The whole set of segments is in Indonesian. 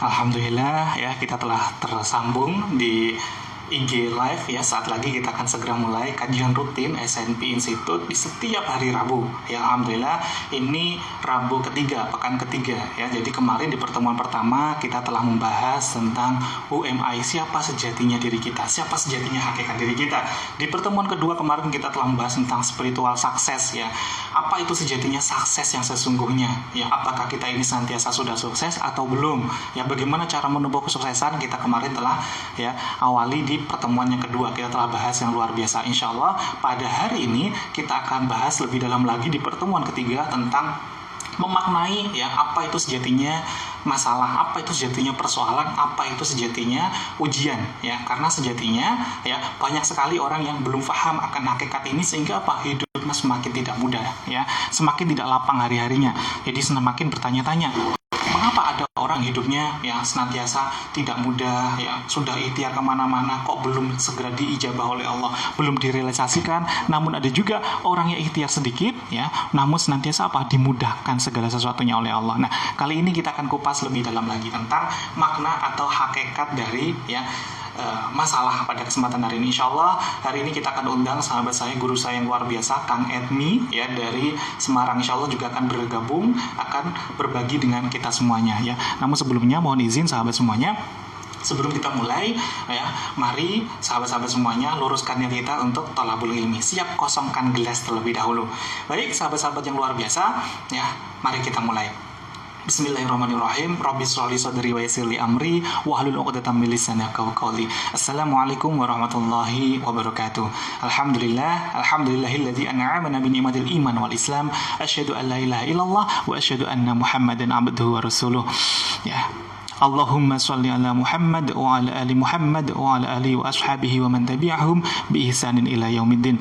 Alhamdulillah ya, kita telah tersambung di IG Live ya. Saat lagi kita akan segera mulai kajian rutin SNP Institute di setiap hari Rabu ya. Alhamdulillah ini Rabu ketiga, pekan ketiga ya. Jadi kemarin di pertemuan pertama kita telah membahas tentang UMI, siapa sejatinya diri kita, siapa sejatinya hakikat diri kita. Di pertemuan kedua kemarin kita telah membahas tentang spiritual success ya. Apa itu sejatinya sukses yang sesungguhnya ya? Apakah kita ini senantiasa sudah sukses atau belum ya? Bagaimana cara menubuh kesuksesan, kita kemarin telah ya awali di pertemuan yang kedua. Kita telah bahas yang luar biasa. Insya Allah pada hari ini kita akan bahas lebih dalam lagi di pertemuan ketiga tentang memaknai ya, apa itu sejatinya masalah, apa itu sejatinya persoalan, apa itu sejatinya ujian ya. Karena sejatinya ya banyak sekali orang yang belum paham akan hakikat ini, sehingga apa, hidupnya semakin tidak mudah ya, semakin tidak lapang hari-harinya. Jadi semakin bertanya-tanya, mengapa ada orang hidupnya yang senantiasa tidak mudah ya, sudah ikhtiar kemana-mana kok belum segera diijabah oleh Allah, belum direalisasikan. Namun ada juga orang yang ikhtiar sedikit ya, namun senantiasa apa, dimudahkan segala sesuatunya oleh Allah. Nah, kali ini kita akan kupas lebih dalam lagi tentang makna atau hakikat dari ya masalah pada kesempatan hari ini. Insya Allah hari ini kita akan undang sahabat saya, guru saya yang luar biasa, Kang Edmi ya, dari Semarang. Insya Allah juga akan bergabung, akan berbagi dengan kita semuanya ya. Namun sebelumnya mohon izin sahabat semuanya, sebelum kita mulai ya, mari sahabat-sahabat semuanya luruskan niat kita untuk thalabul ilmi. Siap kosongkan gelas terlebih dahulu. Baik sahabat-sahabat yang luar biasa ya, mari kita mulai. Bismillahirrahmanirrahim. Rabbi shrahli sadri wa yassir li amri wahlul 'uqdatam min lisani yafqahu qawli. Assalamualaikum warahmatullahi wabarakatuh. Alhamdulillahilladzi an'amana bi ni'matil iman wal islam. Asyhadu an la ilaha illallah wa asyhadu anna Muhammadan 'abduhu wa rasuluh. Ya. Allahumma sholli ala Muhammad wa ala ali Muhammad wa ala alihi wa ashabihi wa man tabi'ahum bi ihsanin ila yaumiddin.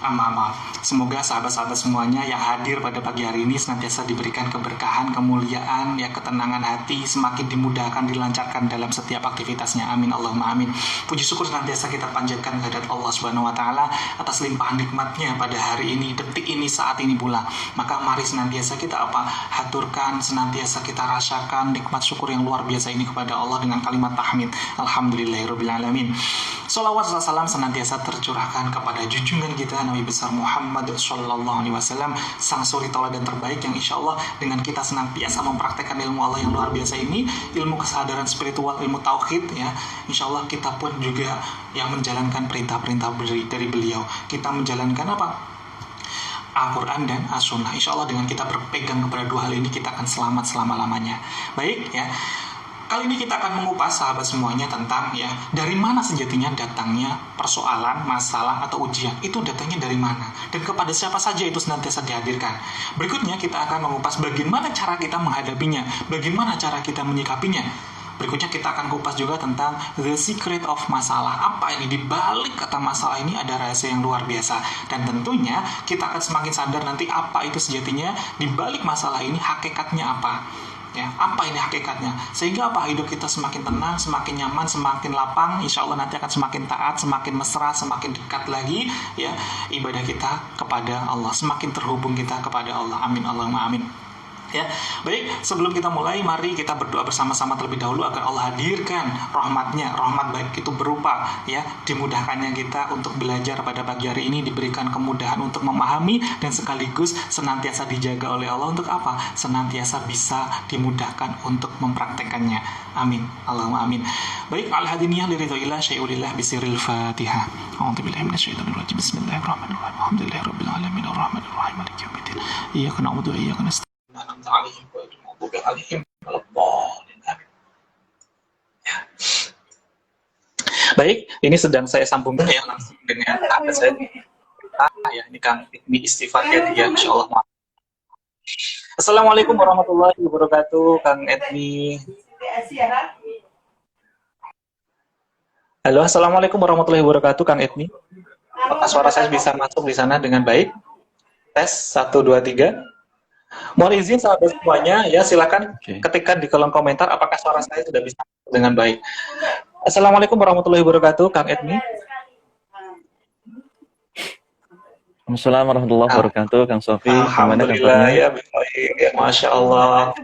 Amal. Semoga sahabat-sahabat semuanya yang hadir pada pagi hari ini senantiasa diberikan keberkahan, kemuliaan, ya, ketenangan hati, semakin dimudahkan, dilancarkan dalam setiap aktivitasnya. Amin Allahumma amin. Puji syukur senantiasa kita panjatkan kehadirat Allah Subhanahu wa taala atas limpahan nikmatnya pada hari ini, detik ini, saat ini pula. Maka mari senantiasa kita haturkan, senantiasa kita rasakan nikmat syukur yang luar biasa ini kepada Allah dengan kalimat tahmid. Alhamdulillahirabbil alamin. Shalawat dan salam senantiasa tercurahkan kepada junjungan kita Nabi besar Muhammad sallallahu alaihi wasallam, sang suri tauladan terbaik yang insya Allah dengan kita senantiasa mempraktekkan ilmu Allah yang luar biasa ini, ilmu kesadaran spiritual, ilmu tauhid ya. Insya Allah kita pun juga yang menjalankan perintah-perintah dari beliau. Kita menjalankan apa? Al-Quran dan As-Sunnah. Insya Allah dengan kita berpegang kepada dua hal ini, kita akan selamat selama-lamanya. Baik ya. Kali ini kita akan mengupas sahabat semuanya tentang ya, dari mana sejatinya datangnya persoalan, masalah atau ujian. Itu datangnya dari mana dan kepada siapa saja itu senantiasa dihadirkan. Berikutnya kita akan mengupas bagaimana cara kita menghadapinya, bagaimana cara kita menyikapinya. Berikutnya kita akan kupas juga tentang the secret of masalah. Apa ini, di balik kata masalah ini ada rahasia yang luar biasa. Dan tentunya kita akan semakin sadar nanti apa itu sejatinya di balik masalah ini, hakikatnya apa. Ya, apa ini hakikatnya, sehingga apa, hidup kita semakin tenang, semakin nyaman, semakin lapang. Insya Allah nanti akan semakin taat, semakin mesra, semakin dekat lagi ya ibadah kita kepada Allah, semakin terhubung kita kepada Allah. Amin Allahumma amin. Ya, baik, sebelum kita mulai, mari kita berdoa bersama-sama terlebih dahulu agar Allah hadirkan rahmatnya. Rahmat baik itu berupa ya dimudahkannya kita untuk belajar pada pagi hari ini, diberikan kemudahan untuk memahami, dan sekaligus senantiasa dijaga oleh Allah untuk apa? Senantiasa bisa dimudahkan untuk mempraktekannya. Amin Allahumma amin. Baik, al-hadiniyah liridhoillah syai'ulillah bisiril fatihah. A'udzubillahi minasyaitonir rajim. Bismillahirrahmanirrahim. Alhamdulillahirabbil alamin arrahmanir rahim maliki yaumiddin. Iyyaka na'budu wa iyyaka nasta'in. Baik, ini sedang saya sambungkan ya langsung dengan sahabat saya ya, ini Kang Edmi Istighfar ya, insya Allah. Assalamualaikum warahmatullahi wabarakatuh, Kang Edmi. Halo, assalamualaikum warahmatullahi wabarakatuh, Kang Edmi. Apakah suara saya bisa masuk di sana dengan baik? Tes 1 2 3. Mohon izin sahabat semuanya ya, silakan ketikkan di kolom komentar apakah suara saya sudah bisa dengan baik. Assalamualaikum warahmatullahi wabarakatuh, Kang Edmi. Assalamualaikum warahmatullahi wabarakatuh, Kang Sofi. Alhamdulillah ya, baik, ya, Masya Allah.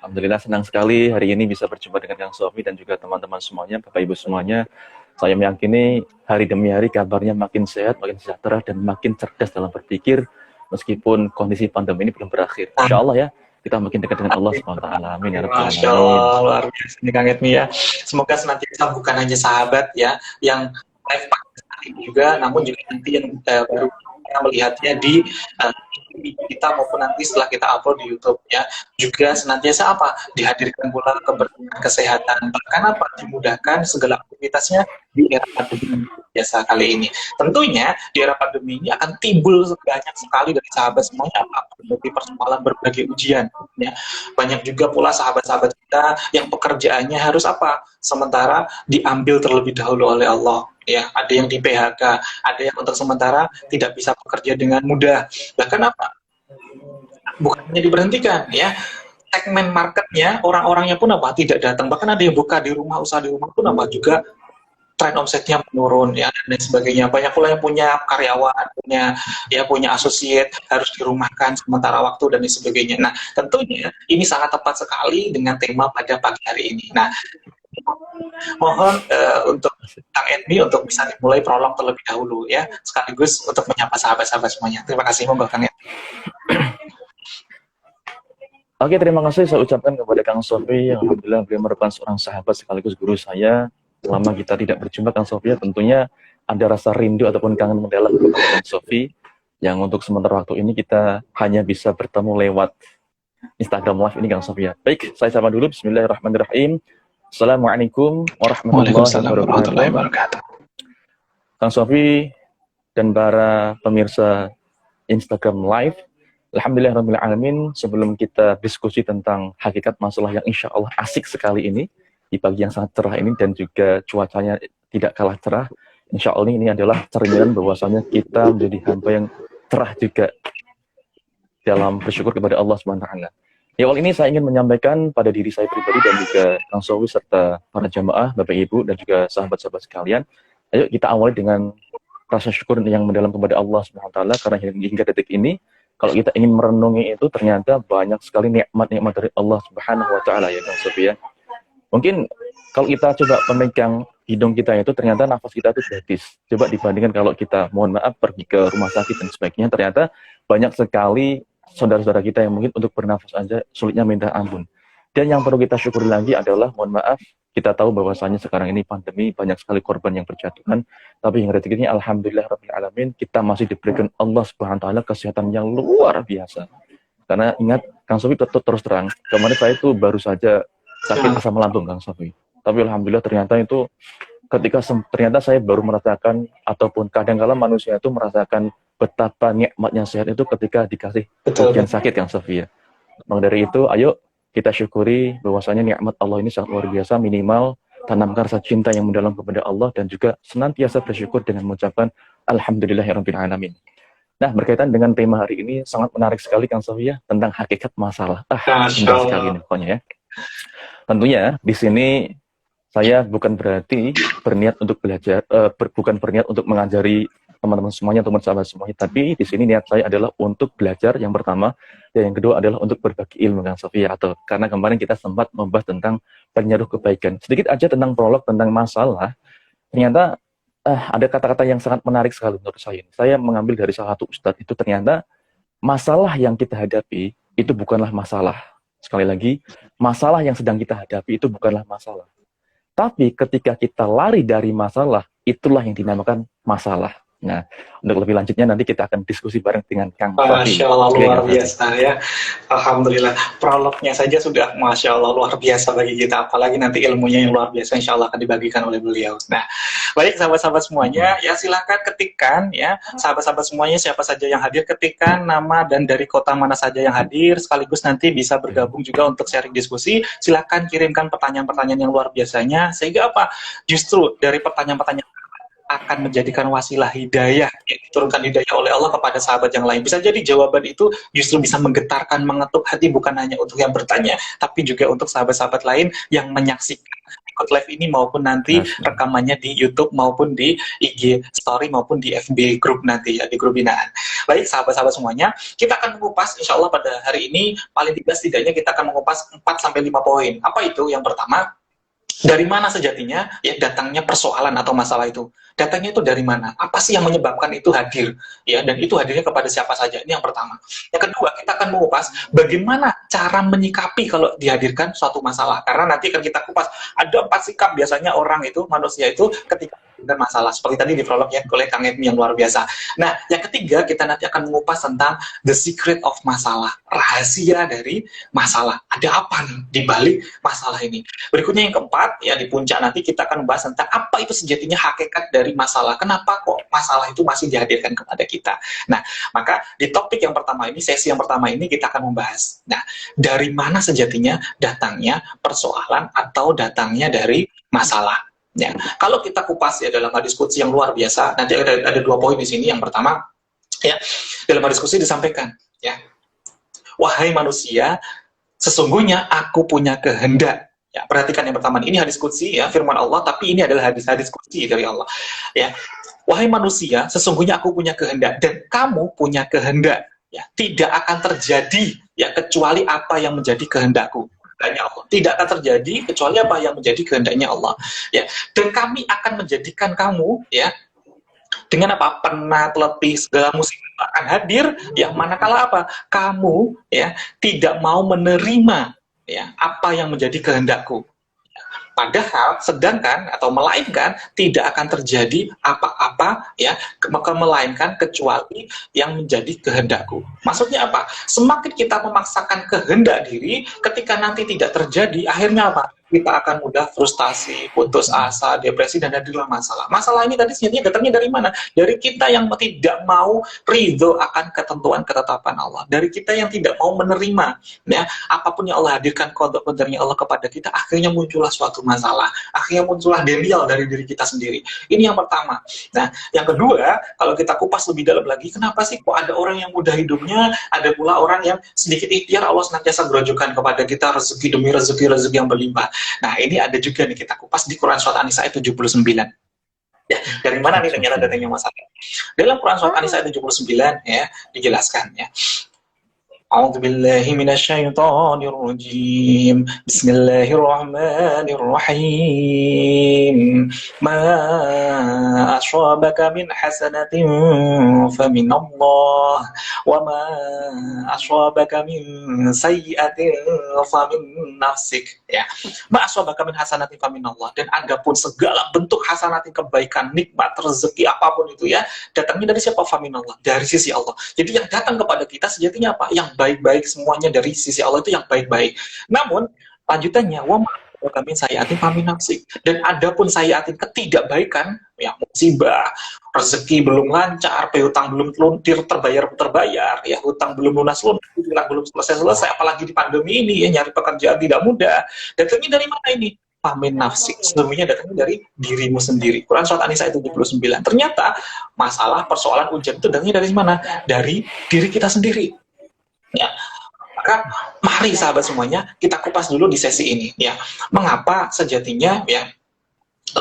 Alhamdulillah senang sekali hari ini bisa berjumpa dengan Kang Sofi dan juga teman-teman semuanya, Bapak Ibu semuanya. Saya meyakini hari demi hari kabarnya makin sehat, makin sejahtera, dan makin cerdas dalam berpikir meskipun kondisi pandemi ini belum berakhir. Insya Allah ya, kita makin dekat dengan Allah SWT. Amin ya Rabbal Masya Alamin. Allah, luar biasa nih Kang Edmi ya. Semoga senantiasa bukan hanya sahabat ya, yang live pada saat ini juga, namun juga nanti yang baru kita melihatnya di kita maupun nanti setelah kita upload di YouTube ya, juga senantiasa apa, dihadirkan pula keberkahan kesehatan, bahkan apa, dimudahkan segala aktivitasnya di era pandemi biasa kali ini. Tentunya di era pandemi ini akan timbul banyak sekali dari sahabat semuanya apa, berbagai persoalan, berbagai ujian ya. Banyak juga pula sahabat-sahabat kita yang pekerjaannya harus apa, sementara diambil terlebih dahulu oleh Allah ya. Ada yang di PHK, ada yang untuk sementara tidak bisa bekerja dengan mudah, bahkan apa, bukan hanya diberhentikan ya, segmen marketnya, orang-orangnya pun apa, tidak datang, bahkan ada yang buka di rumah, usaha di rumah pun apa juga tren omsetnya menurun ya, dan lain sebagainya. Banyak pula yang punya karyawan, punya associate harus dirumahkan sementara waktu dan lain sebagainya. Nah, tentunya ini sangat tepat sekali dengan tema pada pagi hari ini. Nah, mohon untuk Kang Edmi untuk bisa dimulai prolog terlebih dahulu ya, sekaligus untuk menyapa sahabat-sahabat semuanya. Terima kasih, monggo Kang Edmi. Oke, terima kasih saya ucapkan kepada Kang Sofi yang alhamdulillah beliau merupakan seorang sahabat sekaligus guru saya. Selama kita tidak berjumpa Kang Sofi, tentunya ada rasa rindu ataupun kangen mendalam kepada Kang Sofi, yang untuk sementara waktu ini kita hanya bisa bertemu lewat Instagram Live ini Kang Sofi. Baik, saya sapa dulu. Bismillahirrahmanirrahim. Assalamualaikum warahmatullahi wabarakatuh. Kang Sofi dan para pemirsa Instagram Live, alhamdulillahirrahmanirrahim. Sebelum kita diskusi tentang hakikat masalah yang insya Allah asik sekali ini, di pagi yang sangat cerah ini dan juga cuacanya tidak kalah cerah, insya Allah ini adalah cerminan bahwasanya kita menjadi hamba yang cerah juga dalam bersyukur kepada Allah SWT. Di awal ini saya ingin menyampaikan pada diri saya pribadi dan juga Kang Sofi serta para jamaah, Bapak Ibu dan juga sahabat-sahabat sekalian. Ayo kita awali dengan rasa syukur yang mendalam kepada Allah SWT, karena hingga detik ini kalau kita ingin merenungi itu ternyata banyak sekali nikmat-nikmat dari Allah Subhanahu wa taala ya Kang Sofi ya. Mungkin kalau kita coba pemegang hidung kita itu ternyata nafas kita itu gratis. Coba dibandingkan kalau kita mohon maaf pergi ke rumah sakit dan sebagainya, ternyata banyak sekali saudara-saudara kita yang mungkin untuk bernafas aja sulitnya minta ampun. Dan yang perlu kita syukuri lagi adalah, mohon maaf, kita tahu bahwasanya sekarang ini pandemi banyak sekali korban yang berjatuhan, tapi hingga detik ini alhamdulillah rabbil alamin kita masih diberikan Allah Subhanahu wa taala kesehatan yang luar biasa. Karena ingat Kang Sofi terus terang, kemarin saya itu baru saja sakit asam lambung Kang Sofi. Tapi alhamdulillah ternyata itu ternyata saya baru merasakan, ataupun kadang-kala manusia itu merasakan betapa nikmatnya sehat itu ketika dikasih ujian sakit Kang Sofi ya. Maka dari itu ayo kita syukuri bahwasanya nikmat Allah ini sangat luar biasa. Minimal tanamkan rasa cinta yang mendalam kepada Allah dan juga senantiasa bersyukur dengan mengucapkan alhamdulillahirabbil alamin. Nah, berkaitan dengan tema hari ini sangat menarik sekali Kang Sofi ya, tentang hakikat masalah. Indah sekali ini pokoknya ya. Tentunya di sini saya bukan berarti berniat untuk belajar, bukan berniat untuk mengajari teman-teman semuanya, teman sahabat semuanya, tapi di sini niat saya adalah untuk belajar yang pertama, dan yang kedua adalah untuk berbagi ilmu Kang Sofi, atau karena kemarin kita sempat membahas tentang penyeruh kebaikan. Sedikit aja tentang prolog tentang masalah, ternyata ada kata-kata yang sangat menarik sekali menurut saya. Saya mengambil dari salah satu ustadz, itu ternyata masalah yang kita hadapi itu bukanlah masalah. Sekali lagi, masalah yang sedang kita hadapi itu bukanlah masalah. Tapi ketika kita lari dari masalah, itulah yang dinamakan masalah. Nah, untuk lebih lanjutnya nanti kita akan diskusi bareng dengan Kang Sofi. Masya Allah, luar biasa ya. Alhamdulillah, prolognya saja sudah Masya Allah luar biasa bagi kita. Apalagi nanti ilmunya yang luar biasa insya Allah akan dibagikan oleh beliau. Nah, baik sahabat-sahabat semuanya, ya silakan ketikkan ya, sahabat-sahabat semuanya siapa saja yang hadir, ketikkan nama dan dari kota mana saja yang hadir, sekaligus nanti bisa bergabung juga untuk sharing diskusi. Silakan kirimkan pertanyaan-pertanyaan yang luar biasanya, sehingga apa? Justru dari pertanyaan-pertanyaan akan menjadikan wasilah hidayah, ya, diturunkan hidayah oleh Allah kepada sahabat yang lain. Bisa jadi jawaban itu justru bisa menggetarkan, mengetuk hati bukan hanya untuk yang bertanya, tapi juga untuk sahabat-sahabat lain yang menyaksikan ikut live ini maupun nanti rekamannya di YouTube maupun di IG Story maupun di FB Group nanti ya, di grup binaan. Baik sahabat-sahabat semuanya, kita akan mengupas insya Allah pada hari ini paling tidak setidaknya kita akan mengupas 4-5 poin. Apa itu? Yang pertama, dari mana sejatinya ya datangnya persoalan atau masalah itu? Datangnya itu dari mana? Apa sih yang menyebabkan itu hadir? Ya, dan itu hadirnya kepada siapa saja? Ini yang pertama. Yang kedua, kita akan mengupas bagaimana cara menyikapi kalau dihadirkan suatu masalah. Karena nanti akan kita kupas ada 4 sikap biasanya orang itu, manusia itu ketika dan masalah seperti tadi di prolog ya oleh Kang Edmi yang luar biasa. Nah, yang ketiga kita nanti akan mengupas tentang the secret of masalah, rahasia dari masalah. Ada apa nih di balik masalah ini? Berikutnya yang keempat ya di puncak nanti kita akan membahas tentang apa itu sejatinya hakikat dari masalah. Kenapa kok masalah itu masih dihadirkan kepada kita? Nah, maka di topik yang pertama ini, sesi yang pertama ini kita akan membahas. Nah, dari mana sejatinya datangnya persoalan atau datangnya dari masalah? Ya, kalau kita kupas ya dalam diskusi yang luar biasa, nanti ada 2 poin di sini. Yang pertama, ya dalam diskusi disampaikan, ya, wahai manusia, sesungguhnya aku punya kehendak. Ya, perhatikan yang pertama, ini hadis qudsi ya, firman Allah, tapi ini adalah hadis qudsi dari Allah. Ya, wahai manusia, sesungguhnya aku punya kehendak dan kamu punya kehendak. Ya, tidak akan terjadi ya kecuali apa yang menjadi kehendakku. Allah. Tidak akan terjadi kecuali apa yang menjadi kehendaknya Allah. Ya, dan kami akan menjadikan kamu ya dengan apa? Penat, letih, segala musibah akan hadir yang manakala apa? Kamu ya tidak mau menerima ya apa yang menjadi kehendakku. Padahal, sedangkan atau melainkan tidak akan terjadi apa-apa ya, melainkan kecuali yang menjadi kehendakku. Maksudnya apa? Semakin kita memaksakan kehendak diri, ketika nanti tidak terjadi, akhirnya apa? Kita akan mudah frustasi, putus asa, depresi, dan hadirlah masalah. Masalah ini tadi sebenarnya datangnya dari mana? Dari kita yang tidak mau ridho akan ketentuan ketetapan Allah. Dari kita yang tidak mau menerima ya apapun yang Allah hadirkan kodok qadarnya Allah kepada kita, akhirnya muncullah suatu masalah. Akhirnya muncullah denial dari diri kita sendiri. Ini yang pertama. Nah, yang kedua, kalau kita kupas lebih dalam lagi, kenapa sih kok ada orang yang mudah hidupnya, ada pula orang yang sedikit ikhtiar Allah senantiasa gerojokan kepada kita rezeki demi rezeki yang berlimpah. Nah, ini ada juga nih kita kupas di Quran Surat An-Nisa ayat 79. Ya, dari mana nih ternyata datangnya masalah? Dalam Quran Surat An-Nisa ayat 79 ya, dijelaskan ya. A'udzu billahi minasyaitonir rajim. Bismillahirrahmanirrahim. Ma ashabaka min hasanatin famin Allah wa ma ashabaka min sayyi'atin famin nafsik. Ya. Ma ashabaka min hasanatin famin Allah, dan adapun segala bentuk hasanatin kebaikan, nikmat, rezeki apapun itu ya, datangnya dari siapa? Famin Allah, dari sisi Allah. Jadi yang datang kepada kita sejatinya apa? Yang baik-baik semuanya dari sisi Allah itu yang baik-baik. Namun lanjutannya wa kami sayatin famin nafsik, dan adapun sayatin ketidakbaikan ya, musibah, rezeki belum lancar, piutang belum terbayar ya, hutang belum lunas, hutang belum selesai, apalagi di pandemi ini ya, nyari pekerjaan tidak mudah. Datangnya dari mana ini? Famin nafsik, sebenarnya datangnya dari dirimu sendiri. Quran Surat An-Nisa ayat 79. Ternyata masalah persoalan ujian itu datangnya dari mana? Dari diri kita sendiri. Ya, maka mari sahabat semuanya kita kupas dulu di sesi ini ya. Mengapa sejatinya ya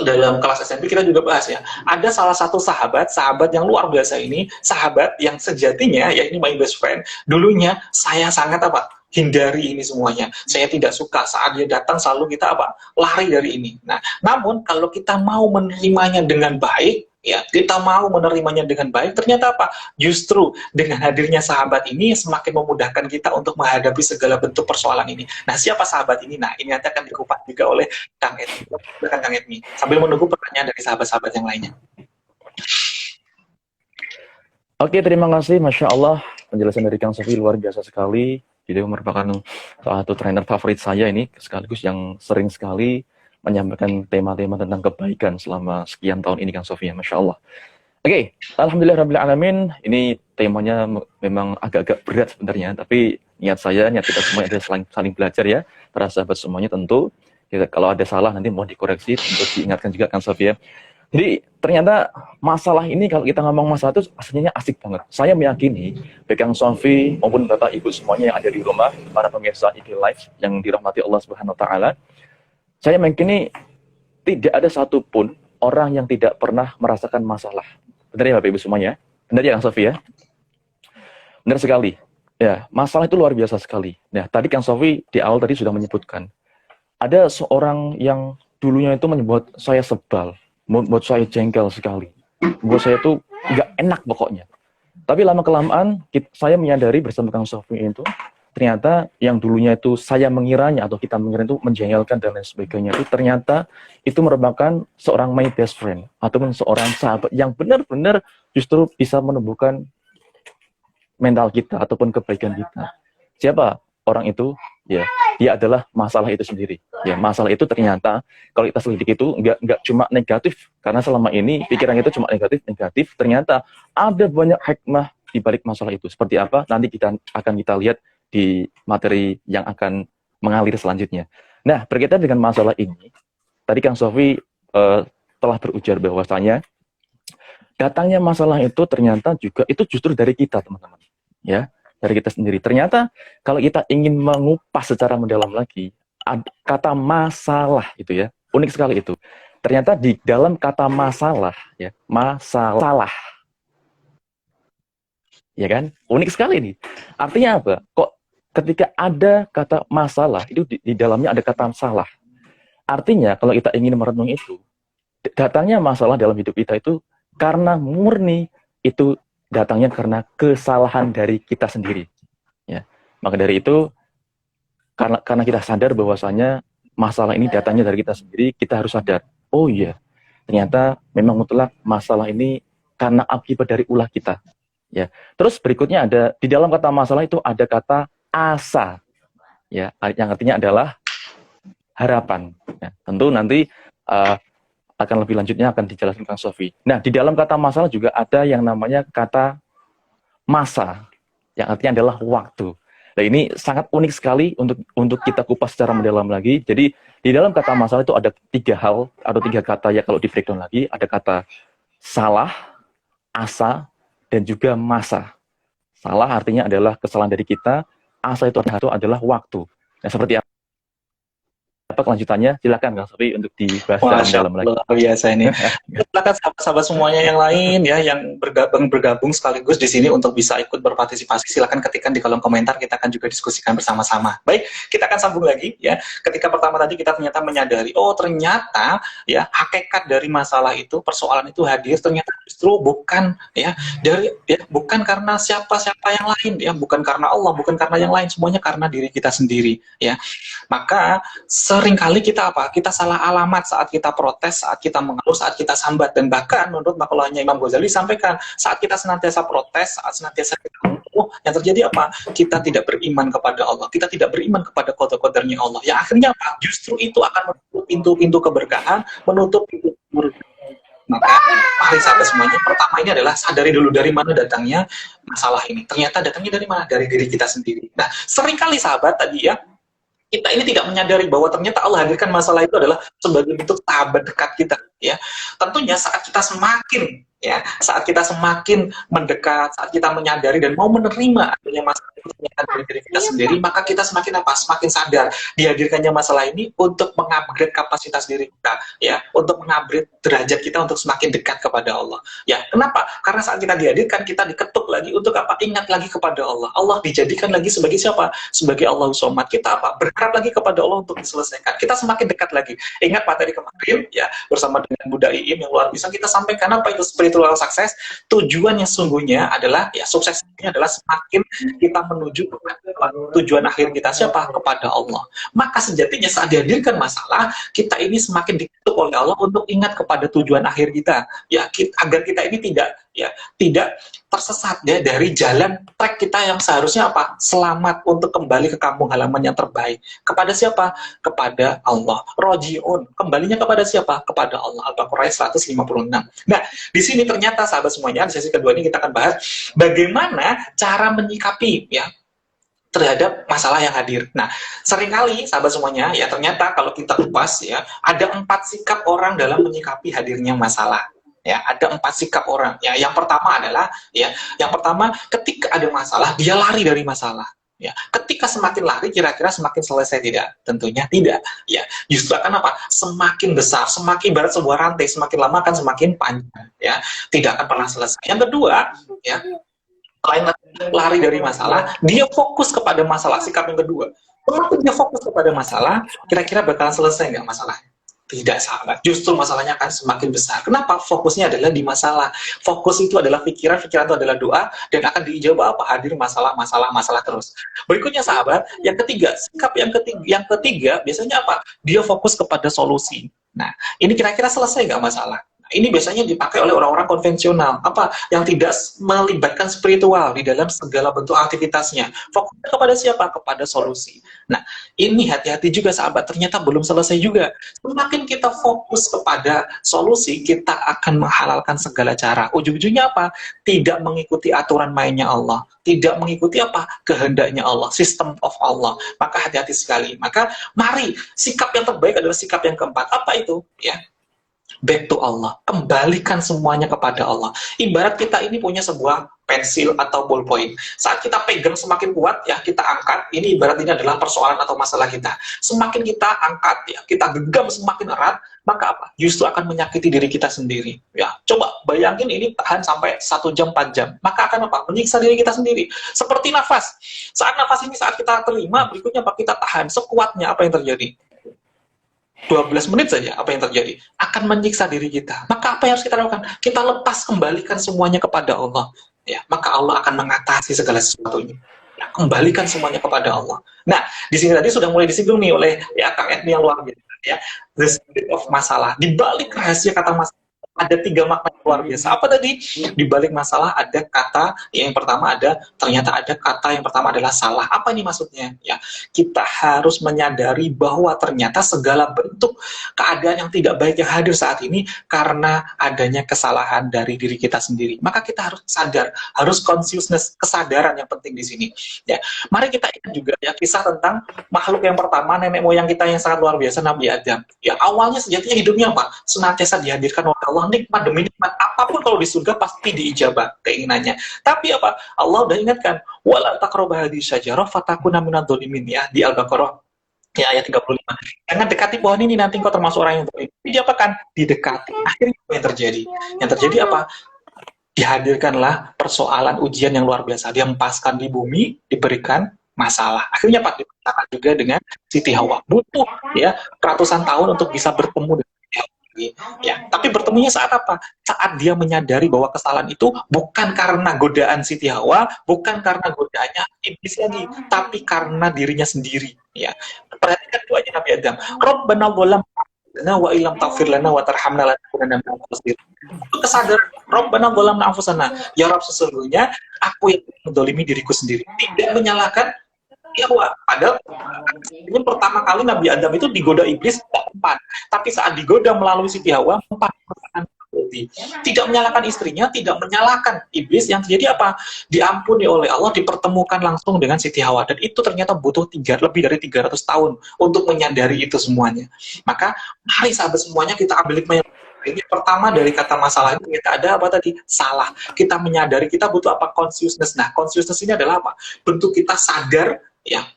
dalam kelas SMP kita juga bahas ya. Ada salah satu sahabat yang luar biasa ini, sahabat yang sejatinya ya ini my best friend. Dulunya saya sangat apa? Hindari ini semuanya. Saya tidak suka saat dia datang selalu kita apa? Lari dari ini. Nah, namun kalau kita mau menerimanya dengan baik ya, kita mau menerimanya dengan baik, ternyata apa? Justru dengan hadirnya sahabat ini semakin memudahkan kita untuk menghadapi segala bentuk persoalan ini. Nah, siapa sahabat ini? Nah, ini nanti akan dikupas juga oleh Kang Edmi. Kang Edmi. Sambil menunggu pertanyaan dari sahabat-sahabat yang lainnya. Oke, terima kasih. Masya Allah, penjelasan dari Kang Sofi luar biasa sekali. Jadi merupakan salah satu trainer favorit saya ini, sekaligus yang sering sekali menyampaikan tema-tema tentang kebaikan selama sekian tahun ini, Kang Sofia, Masya Allah. Oke, Alhamdulillahirrahmanirrahim. Ini temanya memang agak-agak berat sebenarnya, tapi niat kita semua adalah saling belajar ya, para sahabat semuanya tentu. Kalau ada salah nanti mau dikoreksi, untuk diingatkan juga Kang Sofia. Jadi ternyata masalah ini kalau kita ngomong masalah itu aslinya asik banget. Saya meyakini baik Kang Sofi maupun Bapak Ibu semuanya yang ada di rumah, para pemirsa IG Live yang dirahmati Allah Subhanahu wa taala, saya meyakini tidak ada satupun orang yang tidak pernah merasakan masalah. Benar ya Bapak Ibu semuanya? Benar ya Kang Sofi ya? Benar sekali. Ya, masalah itu luar biasa sekali. Nah, tadi Kang Sofi di awal tadi sudah menyebutkan, ada seorang yang dulunya itu membuat saya sebal, membuat saya jengkel sekali, membuat saya itu nggak enak pokoknya. Tapi lama-kelamaan saya menyadari bersama Kang Sofi itu, ternyata yang dulunya itu saya mengiranya atau kita mengira itu menjengkelkan dan lain sebagainya, itu ternyata itu merupakan seorang my best friend, ataupun seorang sahabat yang benar-benar justru bisa menumbuhkan mental kita ataupun kebaikan kita. Siapa orang itu? Ya, dia adalah masalah itu sendiri. Ya, masalah itu ternyata kalau kita selidiki itu nggak cuma negatif, karena selama ini pikiran itu cuma negatif. Ternyata ada banyak hikmah di balik masalah itu. Seperti apa? Nanti kita lihat di materi yang akan mengalir selanjutnya. Nah, berkaitan dengan masalah ini, tadi Kang Sofi telah berujar bahwasanya datangnya masalah itu ternyata juga itu justru dari kita, teman-teman. Ya, dari kita sendiri. Ternyata kalau kita ingin mengupas secara mendalam lagi, kata masalah itu ya, unik sekali itu. Ternyata di dalam kata masalah, ya, masalah. Ya kan? Unik sekali ini. Artinya apa? Kok ketika ada kata masalah, itu di dalamnya ada kata salah. Artinya kalau kita ingin merenung itu, datangnya masalah dalam hidup kita itu karena murni itu datangnya karena kesalahan dari kita sendiri. Ya. Maka dari itu, karena kita sadar bahwasanya masalah ini datangnya dari kita sendiri, kita harus sadar, oh iya, ternyata memang mutlak masalah ini karena akibat dari ulah kita. Ya. Terus berikutnya ada, di dalam kata masalah itu ada kata asa. Ya, yang artinya adalah harapan. Ya. Tentu nanti akan lebih lanjutnya akan dijelaskan Kang Sofi. Nah, di dalam kata masalah juga ada yang namanya kata masa, yang artinya adalah waktu. Nah, ini sangat unik sekali untuk kita kupas secara mendalam lagi. Jadi, di dalam kata masalah itu ada 3 hal, atau 3 kata ya kalau di breakdown lagi, ada kata salah, asa, dan juga masa. Salah artinya adalah kesalahan dari kita, asa itu adalah waktu. Nah, seperti apa kelanjutannya? Silakan Kang Sofi untuk dibahas secara mendalam lagi. Luar biasa ini. Silakan sahabat-sahabat semuanya yang lain ya yang bergabung sekaligus di sini untuk bisa ikut berpartisipasi. Silakan ketikkan di kolom komentar, kita akan juga diskusikan bersama-sama. Baik, kita akan sambung lagi ya. Ketika pertama tadi kita ternyata menyadari, oh ternyata ya hakikat dari masalah itu, persoalan itu hadir ternyata justru bukan bukan karena siapa-siapa yang lain ya, bukan karena Allah, bukan karena yang lain, semuanya karena diri kita sendiri ya. Maka seringkali kita kita salah alamat saat kita protes, saat kita mengeluh, saat kita sambat. Dan bahkan menurut makalahnya Imam Ghazali sampaikan, saat kita senantiasa protes, saat senantiasa kita mengeluh, yang terjadi apa? Kita tidak beriman kepada Allah, kita tidak beriman kepada qada-qadarnya Allah. Yang akhirnya apa? Justru itu akan menutup pintu-pintu keberkahan, menutup pintu keberkahan. Maka mari sahabat semuanya, pertama ini adalah sadari dulu dari mana datangnya masalah ini. Ternyata datangnya dari mana? Dari diri kita sendiri. Nah, seringkali sahabat tadi ya, kita ini tidak menyadari bahwa ternyata Allah hadirkan masalah itu adalah sebagai bentuk sahabat dekat kita ya. Tentunya saat kita semakin mendekat, saat kita menyadari dan mau menerima adanya masalah itu ternyata dari diri kita sendiri, maka kita semakin sadar dihadirkannya masalah ini untuk mengupgrade kapasitas diri kita ya, untuk mengupgrade derajat kita untuk semakin dekat kepada Allah ya. Kenapa? Karena saat kita dihadirkan, kita diketuk lagi untuk apa? Ingat lagi kepada Allah. Allah dijadikan lagi sebagai siapa? Sebagai Allahu Somad. Kita apa? Berharap lagi kepada Allah untuk diselesaikan. Kita semakin dekat lagi. Ingat materi kemarin ya, bersama dengan Buddha Iim yang luar biasa kita sampaikan apa itu spiritual success. Tujuannya sungguhnya adalah ya, suksesnya adalah semakin kita menuju tujuan akhir kita siapa? Kepada Allah. Maka sejatinya saat dihadirkan masalah, kita ini semakin diketuk oleh Allah untuk ingat kepada tujuan akhir kita ya, agar kita ini tidak tersesat ya dari jalan trek kita yang seharusnya apa? Selamat untuk kembali ke kampung halaman yang terbaik. Kepada siapa? Kepada Allah. Roji'un. Kembalinya kepada siapa? Kepada Allah. Al-Baqarah 156. Nah, di sini ternyata sahabat semuanya, di sesi kedua ini kita akan bahas bagaimana cara menyikapi ya terhadap masalah yang hadir. Nah, seringkali sahabat semuanya ya, ternyata kalau kita kupas ya, ada 4 sikap orang dalam menyikapi hadirnya masalah. Ya, ada 4 sikap orang. Ya, yang pertama adalah ya, yang pertama ketika ada masalah dia lari dari masalah. Ya, ketika semakin lari, kira-kira semakin selesai tidak? Tentunya tidak. Ya, justru akan apa? Semakin besar, semakin ibarat sebuah rantai, semakin lama akan semakin panjang. Ya, tidak akan pernah selesai. Yang kedua, ya, selain lari dari masalah, dia fokus kepada masalah. Sikap yang kedua, semakin dia fokus kepada masalah, kira-kira bakalan selesai nggak masalahnya? Tidak, sahabat. Justru masalahnya akan semakin besar. Kenapa? Fokusnya adalah di masalah. Fokus itu adalah pikiran, pikiran itu adalah doa, dan akan diijabah apa? Hadir masalah, masalah, masalah terus. Berikutnya, sahabat, yang ketiga, sikap yang ketiga biasanya apa? Dia fokus kepada solusi. Nah, ini kira-kira selesai nggak masalah? Ini biasanya dipakai oleh orang-orang konvensional, apa yang tidak melibatkan spiritual di dalam segala bentuk aktivitasnya. Fokusnya kepada siapa? Kepada solusi. Nah, ini hati-hati juga, sahabat, ternyata belum selesai juga. Semakin kita fokus kepada solusi, kita akan menghalalkan segala cara. Ujung-ujungnya apa? Tidak mengikuti aturan mainnya Allah, tidak mengikuti apa? Kehendaknya Allah, system of Allah. Maka hati-hati sekali. Maka mari, sikap yang terbaik adalah sikap yang keempat. Apa itu? Ya, back to Allah, kembalikan semuanya kepada Allah. Ibarat kita ini punya sebuah pensil atau ballpoint. Saat kita pegang semakin kuat, ya kita angkat. Ini ibarat ini adalah persoalan atau masalah kita. Semakin kita angkat, ya kita genggam semakin erat, maka apa? Justru akan menyakiti diri kita sendiri. Ya, coba bayangin ini tahan sampai 1 jam, 4 jam. Maka akan apa? Menyiksa diri kita sendiri. Seperti nafas. Saat nafas ini saat kita terima, berikutnya apa? Kita tahan sekuatnya, apa yang terjadi? 12 menit saja, apa yang terjadi? Akan menyiksa diri kita. Maka apa yang harus kita lakukan? Kita lepas, kembalikan semuanya kepada Allah. Ya, maka Allah akan mengatasi segala sesuatunya. Ya, kembalikan semuanya kepada Allah. Nah, di sini tadi sudah mulai disinggung nih oleh ya Kang Edmi yang luar biasa. Ya, the spirit of masalah. Di balik rahasia kata masalah, ada 3 makna yang luar biasa. Apa tadi? Di balik masalah ada kata, yang pertama ternyata ada kata yang pertama adalah salah. Apa ini maksudnya? Ya, kita harus menyadari bahwa ternyata segala bentuk keadaan yang tidak baik yang hadir saat ini karena adanya kesalahan dari diri kita sendiri. Maka kita harus sadar, harus consciousness, kesadaran yang penting di sini. Ya, mari kita ingat juga ya kisah tentang makhluk yang pertama, nenek moyang kita yang sangat luar biasa, Nabi Adam. Ya, awalnya sejatinya hidupnya apa? Senantiasa dihadirkan oleh Allah, nikmat demi nikmat, apapun kalau di surga pasti diijabah keinginannya. Tapi apa? Allah udah ingatkan, wala taqrabu hadhihi syajarah fatakuna minadh dhalimin, ya, di Al-Baqarah ya ayat 35. Jangan dekati pohon ini, nanti kau termasuk orang yang zalim. Diapakan? Didekati. Akhirnya apa yang terjadi? Yang terjadi apa? Dihadirkanlah persoalan ujian yang luar biasa. Dia empaskan di bumi, diberikan masalah. Akhirnya apa? Dipaksakan juga dengan Siti Hawa. Butuh ya ratusan tahun untuk bisa bertemu dengan Siti Hawa. Ya, tapi bertemunya saat apa? Saat dia menyadari bahwa kesalahan itu bukan karena godaan Siti Hawa, bukan karena godaannya iblis lagi, tapi karena dirinya sendiri. Ya, perhatikan doanya Nabi Adam. Rabbana zalamna wa illam taghfir lana wa tarhamna lanakunanna minal khasirin. Kesadaran Rabbana zalamna anfusana. Ya Rabb, sesungguhnya aku yang mendolimi diriku sendiri. Tidak menyalahkan ya, padahal ini pertama kali Nabi Adam itu digoda iblis tidak mempan, tapi saat digoda melalui Siti Hawa mempan. Tidak menyalahkan istrinya, tidak menyalahkan iblis. Yang terjadi apa? Diampuni oleh Allah, dipertemukan langsung dengan Siti Hawa, dan itu ternyata butuh lebih dari 300 tahun untuk menyadari itu semuanya. Maka mari sahabat semuanya kita ambil hikmah. Ini pertama dari kata masalah itu kita ada apa tadi? Salah. Kita menyadari kita butuh apa? Consciousness. Nah, consciousness ini adalah apa? Bentuk kita sadar, ya,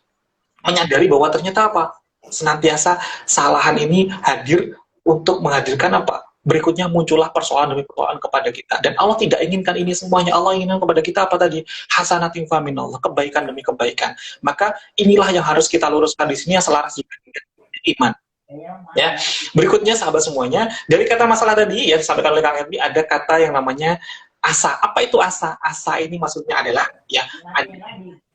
menyadari bahwa ternyata apa? Senantiasa kesalahan ini hadir untuk menghadirkan apa? Berikutnya muncullah persoalan demi persoalan kepada kita. Dan Allah tidak inginkan ini semuanya. Allah inginkan kepada kita apa tadi? Hasanatin fa minallah, kebaikan demi kebaikan. Maka inilah yang harus kita luruskan di sini, yang selaras juga dengan iman. Ya, berikutnya sahabat semuanya, dari kata masalah tadi ya disampaikan oleh Kang Edmi, ada kata yang namanya asa. Apa itu asa? Asa ini maksudnya adalah ya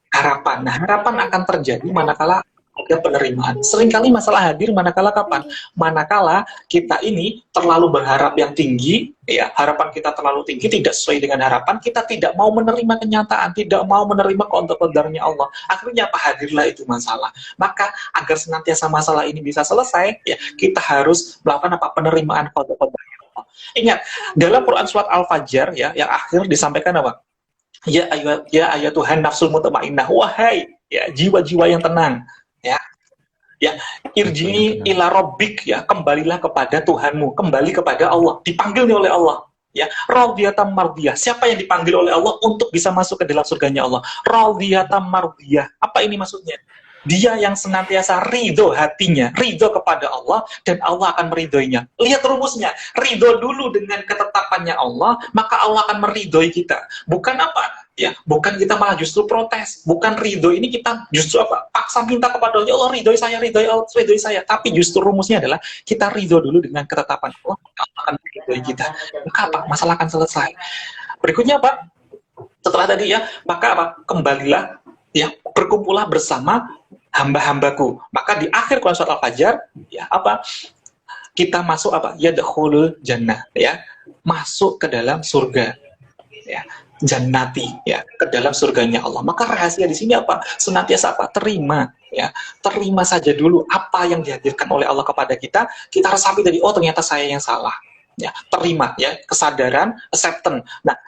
harapan. Nah, harapan akan terjadi manakala ada penerimaan. Seringkali masalah hadir manakala kapan? Manakala kita ini terlalu berharap yang tinggi, ya, harapan kita terlalu tinggi, tidak sesuai dengan harapan, kita tidak mau menerima kenyataan, tidak mau menerima qadarnya Allah. Akhirnya apa? Hadirlah itu masalah. Maka agar senantiasa masalah ini bisa selesai, ya, kita harus melakukan apa? Penerimaan qadarnya Allah. Ingat, dalam Quran surat Al-Fajr ya, yang akhir disampaikan apa? Ya Tuhan nafsul mutmainnah, wahai ya jiwa-jiwa yang tenang, ya irji'i ila rabbik, ya kembalilah kepada Tuhanmu, kembali kepada Allah, dipanggil nih oleh Allah, Ya, radhiyatam mardiyah. Siapa yang dipanggil oleh Allah untuk bisa masuk ke dalam surganya Allah? Radhiyatam mardiyah. Apa ini maksudnya? Dia yang senantiasa ridho hatinya, ridho kepada Allah, dan Allah akan meridhoinya. Lihat rumusnya, ridho dulu dengan ketetapannya Allah, maka Allah akan meridhoi kita. Bukan apa? Ya, bukan kita malah justru protes. Bukan ridho ini kita justru apa? Paksa minta kepada Allah, Allah ridhoi saya. Tapi justru rumusnya adalah kita ridho dulu dengan ketetapan Allah, maka Allah akan meridhoi kita. Maka apa? Masalah akan selesai. Berikutnya apa? Setelah tadi ya, maka apa? Kembalilah, ya, berkumpullah bersama hamba-hambaku. Maka di akhir Quran surat Al-Fajr, ya apa? Kita masuk apa? Yadkhulul jannah, ya. Masuk ke dalam surga. Ya. Jannati, ya, ke dalam surganya Allah. Maka rahasia di sini apa? Senantiasa apa? Terima, ya. Terima saja dulu apa yang dihadirkan oleh Allah kepada kita. Kita resapi tadi, oh ternyata saya yang salah. Ya, terima, ya, kesadaran, acceptance. Nah,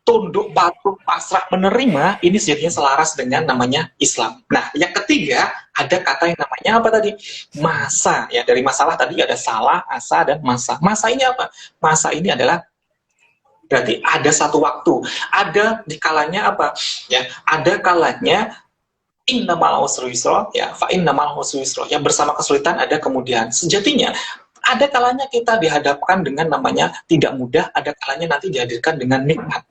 tunduk, patuh, pasrah, menerima, ini sejatinya selaras dengan namanya Islam. Nah, yang ketiga, ada kata yang namanya apa tadi? Masa, ya, dari masalah tadi ada salah, asa, dan masa. Masa ini apa? Masa ini adalah berarti ada satu waktu, ada di kalanya apa? Ya, ada kalanya innamal usri yusra, ya, fa innamal usri yusra. Ya, bersama kesulitan ada kemudian. Sejatinya ada kalanya kita dihadapkan dengan namanya tidak mudah, ada kalanya nanti dihadirkan dengan nikmat.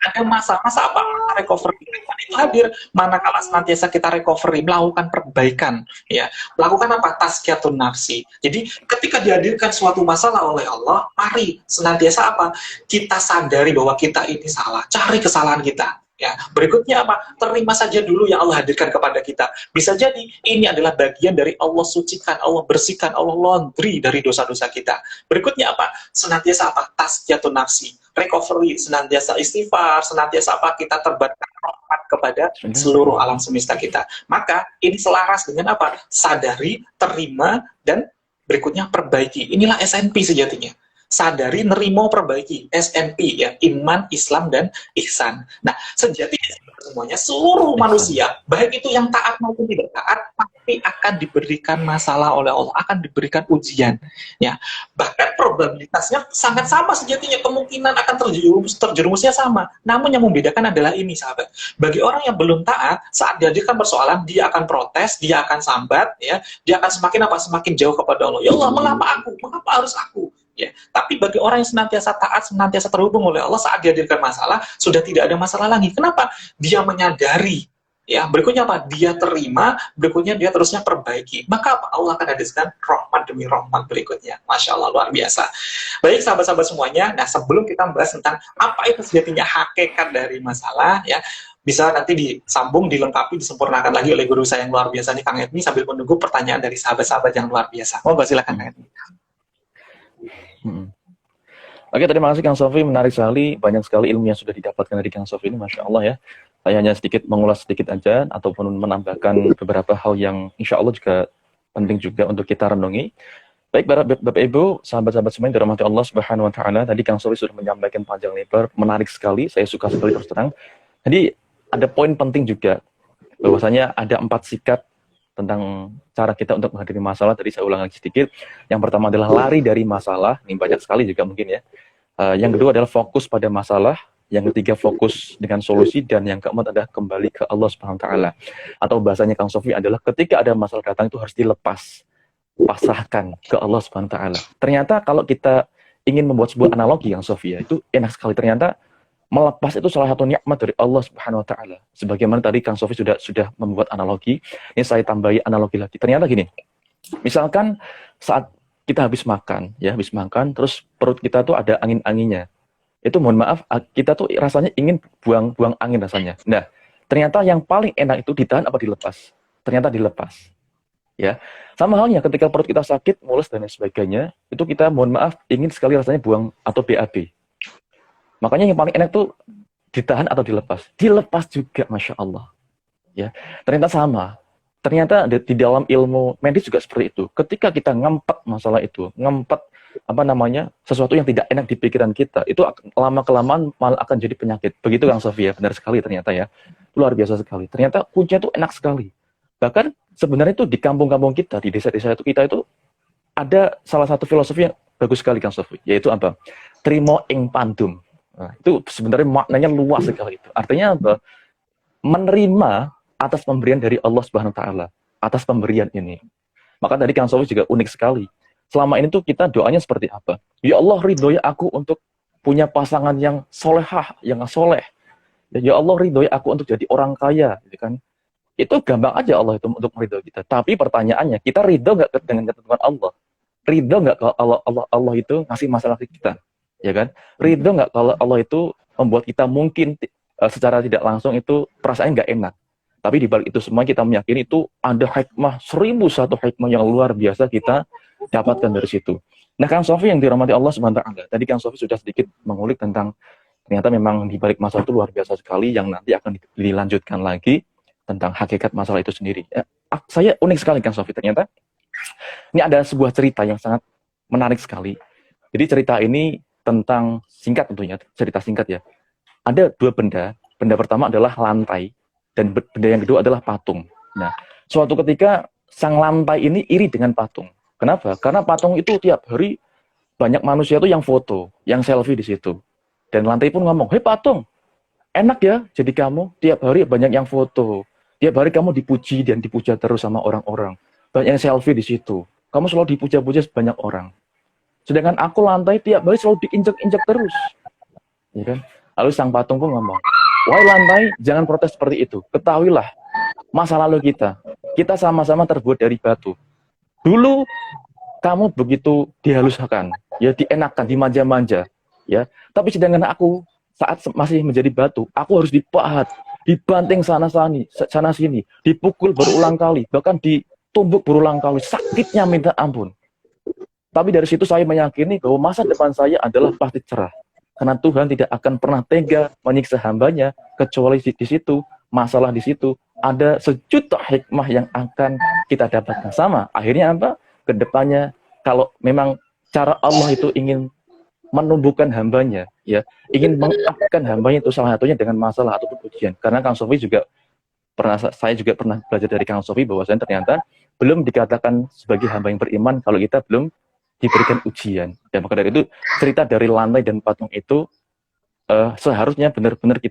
Ada masa-masa apa? Masa recovery. Nikmat itu hadir manakala senantiasa kita recovery, melakukan perbaikan, ya. Melakukan apa? Tazkiyatun nafsi. Jadi ketika dihadirkan suatu masalah oleh Allah, mari senantiasa apa? Kita sadari bahwa kita ini salah, cari kesalahan kita. Ya, berikutnya apa? Terima saja dulu yang Allah hadirkan kepada kita. Bisa jadi ini adalah bagian dari Allah sucikan, Allah bersihkan, Allah laundry dari dosa-dosa kita. Berikutnya apa? Senantiasa apa? Tazkiyatun nafsi, recovery, senantiasa istighfar, senantiasa apa? Kita terbatas rahmat kepada seluruh alam semesta kita. Maka ini selaras dengan apa? Sadari, terima, dan berikutnya perbaiki. Inilah SNP sejatinya. Sadari, nerimo, perbaiki. SNP, ya, iman, Islam, dan ihsan. Nah, sejatinya semuanya, seluruh manusia, baik itu yang taat maupun tidak taat, pasti akan diberikan masalah oleh Allah, akan diberikan ujian. Ya, bahkan probabilitasnya sangat sama sejatinya, kemungkinan akan terjerumusnya sama. Namun yang membedakan adalah ini, sahabat. Bagi orang yang belum taat, saat dihadirkan persoalan, dia akan protes, dia akan sambat, ya, dia akan semakin apa? Semakin jauh kepada Allah. Ya Allah, mengapa aku? Mengapa harus aku? Ya, tapi bagi orang yang senantiasa taat, senantiasa terhubung oleh Allah, saat dihadirkan masalah, sudah tidak ada masalah lagi. Kenapa? Dia menyadari. Ya, berikutnya apa? Dia terima, berikutnya dia terusnya perbaiki. Maka apa? Allah akan hadirkan rahmat demi rahmat berikutnya. Masya Allah, luar biasa. Baik, sahabat-sahabat semuanya. Nah, sebelum kita membahas tentang apa itu sejatinya hakikat dari masalah, ya, bisa nanti disambung, dilengkapi, disempurnakan lagi oleh guru saya yang luar biasa nih, Kang Edmi, sambil menunggu pertanyaan dari sahabat-sahabat yang luar biasa. Monggo silakan, Kang Edmi. Oke, terima kasih Kang Sofi, menarik sekali, banyak sekali ilmu yang sudah didapatkan dari Kang Sofi ini, Masya Allah ya. Saya hanya sedikit mengulas sedikit aja, ataupun menambahkan beberapa hal yang insya Allah juga penting juga untuk kita renungi. Baik, Bapak Ibu, sahabat-sahabat semuanya dirahmati Allah Subhanahu Wa Taala. Tadi Kang Sofi sudah menyampaikan panjang lebar, menarik sekali, saya suka sekali terus terang. Jadi ada poin penting juga, bahwasanya ada 4 sikap tentang cara kita untuk menghadapi masalah. Tadi saya ulang lagi sedikit. Yang pertama adalah lari dari masalah, ini banyak sekali juga mungkin ya. Yang kedua adalah fokus pada masalah, yang ketiga fokus dengan solusi, dan yang keempat adalah kembali ke Allah Subhanahu Wa Taala. Atau bahasanya Kang Sofi adalah ketika ada masalah datang itu harus dilepas, pasrahkan ke Allah Subhanahu Wa Taala. Ternyata kalau kita ingin membuat sebuah analogi Kang Sofi ya, itu enak sekali. Ternyata melepas itu salah satu nikmat dari Allah Subhanahu Wa Taala. Sebagaimana tadi Kang Sofi sudah membuat analogi, ini saya tambahi analogi lagi. Ternyata gini, misalkan saat kita habis makan, terus perut kita tuh ada angin-anginnya. Itu mohon maaf, kita tuh rasanya ingin buang angin rasanya. Nah, ternyata yang paling enak itu ditahan apa dilepas? Ternyata dilepas. Ya, sama halnya ketika perut kita sakit, mules dan lain sebagainya, itu kita mohon maaf ingin sekali rasanya buang atau BAB. Makanya yang paling enak tuh ditahan atau dilepas. Dilepas juga, Masya Allah. Ya, ternyata sama. Ternyata di dalam ilmu medis juga seperti itu. Ketika kita ngempet masalah itu, ngempet sesuatu yang tidak enak di pikiran kita, itu lama-kelamaan malah akan jadi penyakit. Begitu Kang Sofi ya, benar sekali ternyata ya. Luar biasa sekali. Ternyata kuncinya itu enak sekali. Bahkan sebenarnya itu di kampung-kampung kita, di desa-desa itu kita itu ada salah satu filosofi yang bagus sekali Kang Sofi, yaitu apa? trimo ing pandum. Nah, itu sebenarnya maknanya luas sekali itu. Artinya apa? Menerima atas pemberian dari Allah Subhanahu wa taala, atas pemberian ini. Maka tadi Kang Sofi juga unik sekali. Selama ini tuh kita doanya seperti apa? Ya Allah, ridhoi aku untuk punya pasangan yang solehah, yang soleh. Ya Allah, ridhoi aku untuk jadi orang kaya, gitu kan? Itu gampang aja Allah itu untuk meridhoi kita. Tapi pertanyaannya, kita ridho nggak dengan ketentuan Allah? Ridho nggak kalau Allah itu ngasih masalah ke kita? Ya kan? Ridho nggak kalau Allah itu membuat kita mungkin secara tidak langsung itu perasaannya nggak enak? Tapi di balik itu semua kita meyakini itu ada hikmah, 1001 hikmah yang luar biasa kita dapatkan dari situ. Nah, Kang Sofi yang dirahmati Allah Subhanahu wa taala. Tadi Kang Sofi sudah sedikit mengulik tentang ternyata memang di balik masalah itu luar biasa sekali yang nanti akan dilanjutkan lagi tentang hakikat masalah itu sendiri. Saya unik sekali Kang Sofi, ternyata ini ada sebuah cerita yang sangat menarik sekali. Jadi cerita ini tentang singkat tentunya, cerita singkat ya. Ada dua benda. Benda pertama adalah lantai dan benda yang kedua adalah patung. Nah, suatu ketika sang lantai ini iri dengan patung. Kenapa? Karena patung itu tiap hari banyak manusia itu yang foto, yang selfie di situ. Dan lantai pun ngomong, "Hei patung, enak ya jadi kamu, tiap hari banyak yang foto. Tiap hari kamu dipuji dan dipuja terus sama orang-orang. Banyak yang selfie di situ. Kamu selalu dipuja-puja sebanyak orang. Sedangkan aku lantai tiap hari selalu diinjak-injak terus." Ya kan? Lalu sang patung pun ngomong, "Wahai lantai, jangan protes seperti itu. Ketahuilah, masa lalu kita sama-sama terbuat dari batu. Dulu kamu begitu dihaluskan, ya dienakan, dimanja-manja, ya. Tapi sedangkan aku saat masih menjadi batu, aku harus dipahat, dibanting sana sini, dipukul berulang kali, bahkan ditumbuk berulang kali, sakitnya minta ampun. Tapi dari situ saya meyakini bahwa masa depan saya adalah pasti cerah. Karena Tuhan tidak akan pernah tega menyiksa hambanya, kecuali di situ, masalah di situ, ada sejuta hikmah yang akan kita dapatkan sama. Akhirnya apa? Kedepannya, kalau memang cara Allah itu ingin menumbuhkan hambanya, ya, ingin mengangkatkan hambanya itu salah satunya dengan masalah ataupun ujian. Karena Kang Sofi juga saya juga pernah belajar dari Kang Sofi bahwasanya ternyata belum dikatakan sebagai hamba yang beriman kalau kita belum diberikan ujian. Dan maka dari itu cerita dari lantai dan patung itu seharusnya benar-benar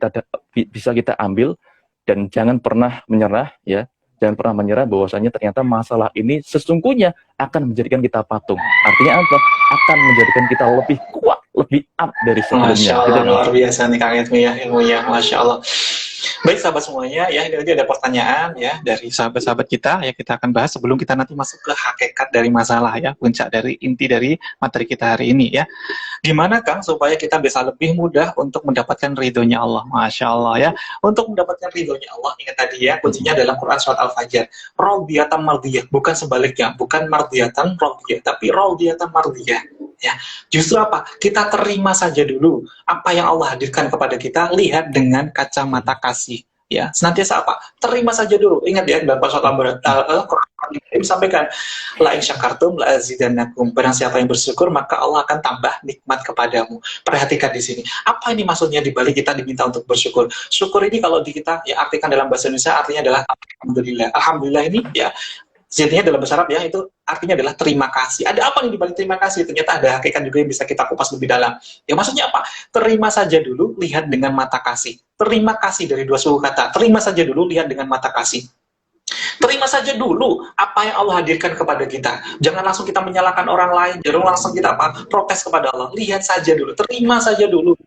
bisa kita ambil dan jangan pernah menyerah, ya. Jangan pernah menyerah bahwasanya ternyata masalah ini sesungguhnya akan menjadikan kita patung. Artinya apa? Akan menjadikan kita lebih kuat, lebih up dari sebelumnya. Masya Allah, luar biasa nih Kang Idmi ya ilmunya, Masya Allah. Baik sahabat semuanya, ya ini ada pertanyaan ya dari sahabat-sahabat kita ya, kita akan bahas sebelum kita nanti masuk ke hakikat dari masalah ya, puncak dari inti dari materi kita hari ini ya. Gimana Kang supaya kita bisa lebih mudah untuk mendapatkan ridhonya Allah? Masya Allah ya. Untuk mendapatkan ridhonya Allah, ingat tadi ya, kuncinya dalam Quran surat Al-Fajr. Raudiyatan mardiyah, bukan sebaliknya, bukan mardiyatan raudiyah, tapi raudiyatan mardiyah. Ya, justru apa? Kita terima saja dulu apa yang Allah hadirkan kepada kita, lihat dengan kacamata kasih. Ya, senantiasa apa? Terima saja dulu. Ingat ya, dalam surat Al-Quran sampaikan, la in syakartum la azidannakum. Barang siapa yang bersyukur, maka Allah akan tambah nikmat kepadamu. Perhatikan di sini. Apa ini maksudnya di balik kita diminta untuk bersyukur? Syukur ini kalau di kita ya artikan dalam bahasa Indonesia artinya adalah alhamdulillah. Alhamdulillah ini ya Zidnya dalam bahasa Arab ya, itu artinya adalah terima kasih. Ada apa nih di balik terima kasih? Ternyata ada hakikat juga yang bisa kita kupas lebih dalam. Ya maksudnya apa? Terima saja dulu, lihat dengan mata kasih. Terima kasih dari dua suku kata. Terima saja dulu, lihat dengan mata kasih. Terima saja dulu apa yang Allah hadirkan kepada kita. Jangan langsung kita menyalahkan orang lain. Jangan langsung kita apa? Protes kepada Allah. Lihat saja dulu, terima saja dulu.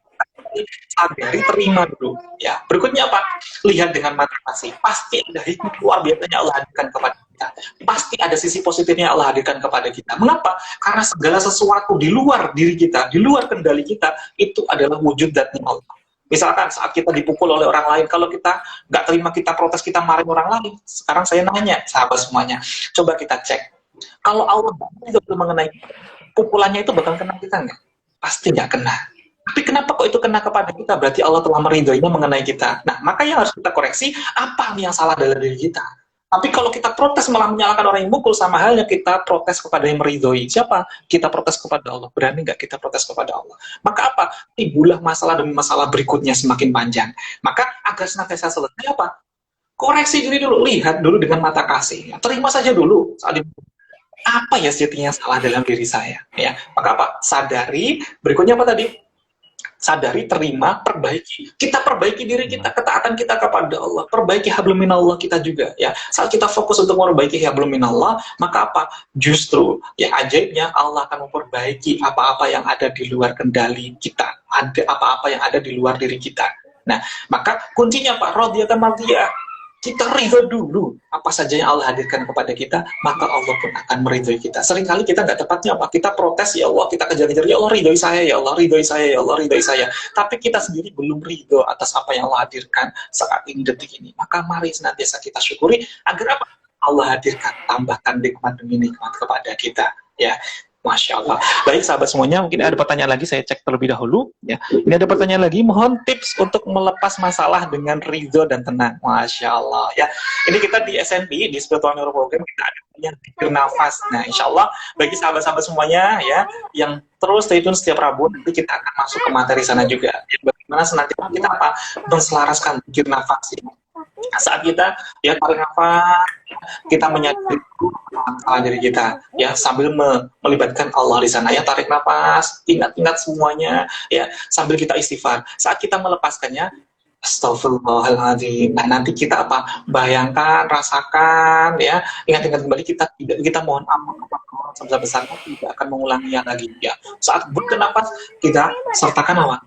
Sadari, terima dulu. Ya, berikutnya apa? Lihat dengan mata kasih. Pasti ada hikmah luar biasa yang Allah hadirkan kepada kita. Pasti ada sisi positifnya yang Allah hadirkan kepada kita. Mengapa? Karena segala sesuatu di luar diri kita, di luar kendali kita, itu adalah wujud dzatnya Allah. Misalkan saat kita dipukul oleh orang lain, kalau kita nggak terima, kita protes, kita marahin orang lain. Sekarang saya nanya, sahabat semuanya, coba kita cek. Kalau Allah itu mengenai pukulannya itu bakal kena kita nggak? Pasti nggak kena. Tapi kenapa kok itu kena kepada kita? Berarti Allah telah meridhoinya mengenai kita. Nah, maka yang harus kita koreksi, apa nih yang salah dalam diri kita? Tapi kalau kita protes malah menyalahkan orang yang mukul, sama halnya kita protes kepada yang meridhoi. Siapa? Kita protes kepada Allah. Berani nggak kita protes kepada Allah? Maka apa? Timbullah masalah demi masalah berikutnya semakin panjang. Maka agar senantiasa selesai apa? Koreksi diri dulu, lihat dulu dengan mata kasih. Terima saja dulu saat apa ya sejatinya yang salah dalam diri saya, ya. Maka apa? Sadari, berikutnya apa tadi? Sadari, terima, perbaiki. Kita perbaiki diri kita, ketaatan kita kepada Allah, perbaiki hablum minallah kita juga, ya. Saat kita fokus untuk memperbaiki hablum minallah, maka apa? Justru yang ajaibnya Allah akan memperbaiki apa-apa yang ada di luar kendali kita, ada apa-apa yang ada di luar diri kita. Nah, maka kuncinya Pak, radiyatan mardiyah. Kita ridho dulu apa saja yang Allah hadirkan kepada kita, maka Allah pun akan meridhoi kita. Seringkali kita nggak tepatnya apa, kita protes, ya Allah, kita kejar-kejar, ya Allah ridhoi saya, ya Allah ridhoi saya, ya Allah ridhoi saya. Tapi kita sendiri belum ridho atas apa yang Allah hadirkan saat ini, detik ini. Maka mari senantiasa kita syukuri agar apa? Allah hadirkan, tambahkan nikmat demi nikmat kepada kita, ya. Masya Allah. Baik sahabat semuanya, mungkin ada pertanyaan lagi, saya cek terlebih dahulu. Ya. Ini ada pertanyaan lagi, mohon tips untuk melepas masalah dengan ridho dan tenang. Masya Allah. Ya. Ini kita di SNP, di Spiritual Neuro Program, kita ada yang pikir nafas. Nah, insya Allah, bagi sahabat-sahabat semuanya, ya, yang terus stay tune setiap Rabu, nanti kita akan masuk ke materi sana juga. Ya, bagaimana senantiasa kita apa? Menselaraskan pikir nafas ini. Saat kita ya tarik nafas, kita menyadari masalah diri kita, ya, sambil melibatkan Allah di sana, ya, tarik nafas, ingat-ingat semuanya, ya, sambil kita istighfar. Saat kita melepaskannya, astagfirullahaladzim. Nah, nanti kita apa? Bayangkan, rasakan, ya, ingat-ingat kembali, kita mohon ampun kepada Allah sebesar-besarnya, tidak akan mengulanginya lagi, ya. Saat bernapas, kita sertakan apa?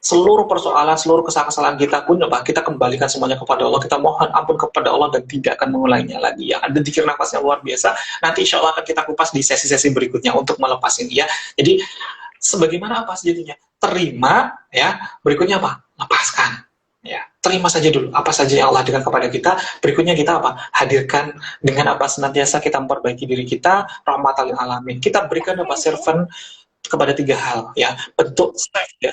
Seluruh persoalan, seluruh kesalahan kita pun apa, kita kembalikan semuanya kepada Allah, kita mohon ampun kepada Allah dan tidak akan mengulanginya lagi, ya. Ada zikir nafas yang luar biasa, nanti insya Allah akan kita kupas di sesi-sesi berikutnya untuk melepas ini, ya. Jadi sebagaimana apa sejatinya, terima, ya, berikutnya apa, lepaskan, ya, terima saja dulu apa saja yang Allah hadirkan kepada kita, berikutnya kita apa, hadirkan dengan apa, senantiasa kita memperbaiki diri kita, rahmatan lil alamin, kita berikan apa, servant kepada tiga hal, ya, bentuk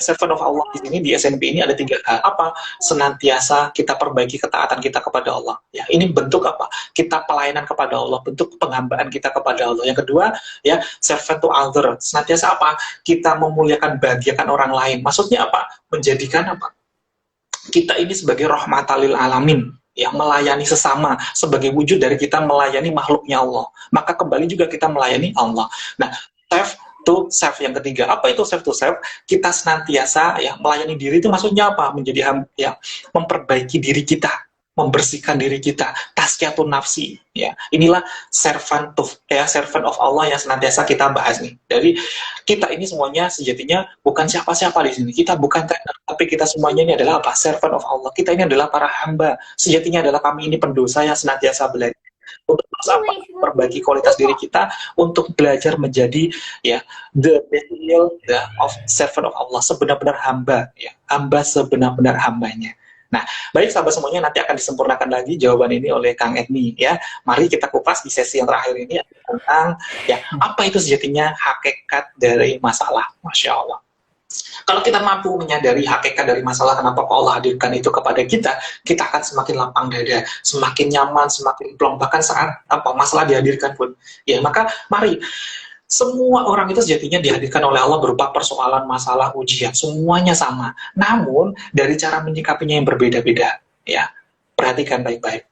servant of Allah di sini di SNP ini ada tiga hal. Apa? Senantiasa kita perbaiki ketaatan kita kepada Allah, ya, ini bentuk apa, kita pelayanan kepada Allah, bentuk penghambaan kita kepada Allah. Yang kedua, ya, servant to other, senantiasa apa, kita memuliakan, bahagiakan orang lain. Maksudnya apa? Menjadikan apa, kita ini sebagai rahmatan lil alamin, yang melayani sesama sebagai wujud dari kita melayani makhluknya Allah. Maka kembali juga kita melayani Allah. Nah, serve to serve yang ketiga. Apa itu serve to serve? Kita senantiasa, ya, melayani diri itu maksudnya apa? Menjadi, ya, memperbaiki diri kita, membersihkan diri kita, tazkiyatun nafsi, ya. Inilah servant of Allah yang senantiasa kita bahas nih. Jadi kita ini semuanya sejatinya bukan siapa-siapa di sini. Kita bukan trainer, tapi kita semuanya ini adalah apa? Servant of Allah. Kita ini adalah para hamba. Sejatinya adalah kami ini pendosa yang senantiasa belajar untuk apa? Perbaiki kualitas diri kita, untuk belajar menjadi, ya, the real of servant of Allah, sebenar-benar hamba, ya, hamba sebenar-benar hambanya. Nah, baik sahabat semuanya, nanti akan disempurnakan lagi jawaban ini oleh Kang Edmi, ya. Mari kita kupas di sesi yang terakhir ini tentang, ya, apa itu sejatinya hakikat dari masalah. Masya Allah. Kalau kita mampu menyadari hakikat dari masalah, kenapa Allah hadirkan itu kepada kita, kita akan semakin lapang dada, semakin nyaman, semakin plong, bahkan saat apa masalah dihadirkan pun, ya. Maka mari, semua orang itu sejatinya dihadirkan oleh Allah berupa persoalan, masalah, ujian, semuanya sama. Namun dari cara menyikapinya yang berbeda-beda, ya. Perhatikan baik-baik.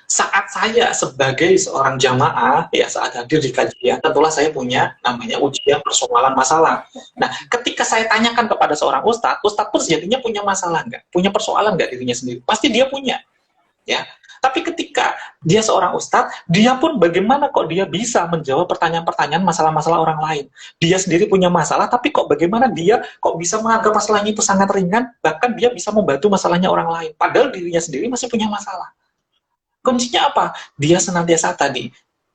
Saat saya sebagai seorang jamaah, ya, saat hadir di kajian, tentulah saya punya namanya ujian, persoalan, masalah. Nah, ketika saya tanyakan kepada seorang ustadz pun sejatinya punya masalah nggak? Punya persoalan nggak dirinya sendiri? Pasti dia punya, ya. Tapi ketika dia seorang ustadz, dia pun bagaimana kok dia bisa menjawab pertanyaan-pertanyaan masalah-masalah orang lain? Dia sendiri punya masalah, tapi kok bagaimana dia kok bisa menganggap masalahnya itu sangat ringan, bahkan dia bisa membantu masalahnya orang lain, padahal dirinya sendiri masih punya masalah. Kuncinya apa? Dia senantiasa tadi,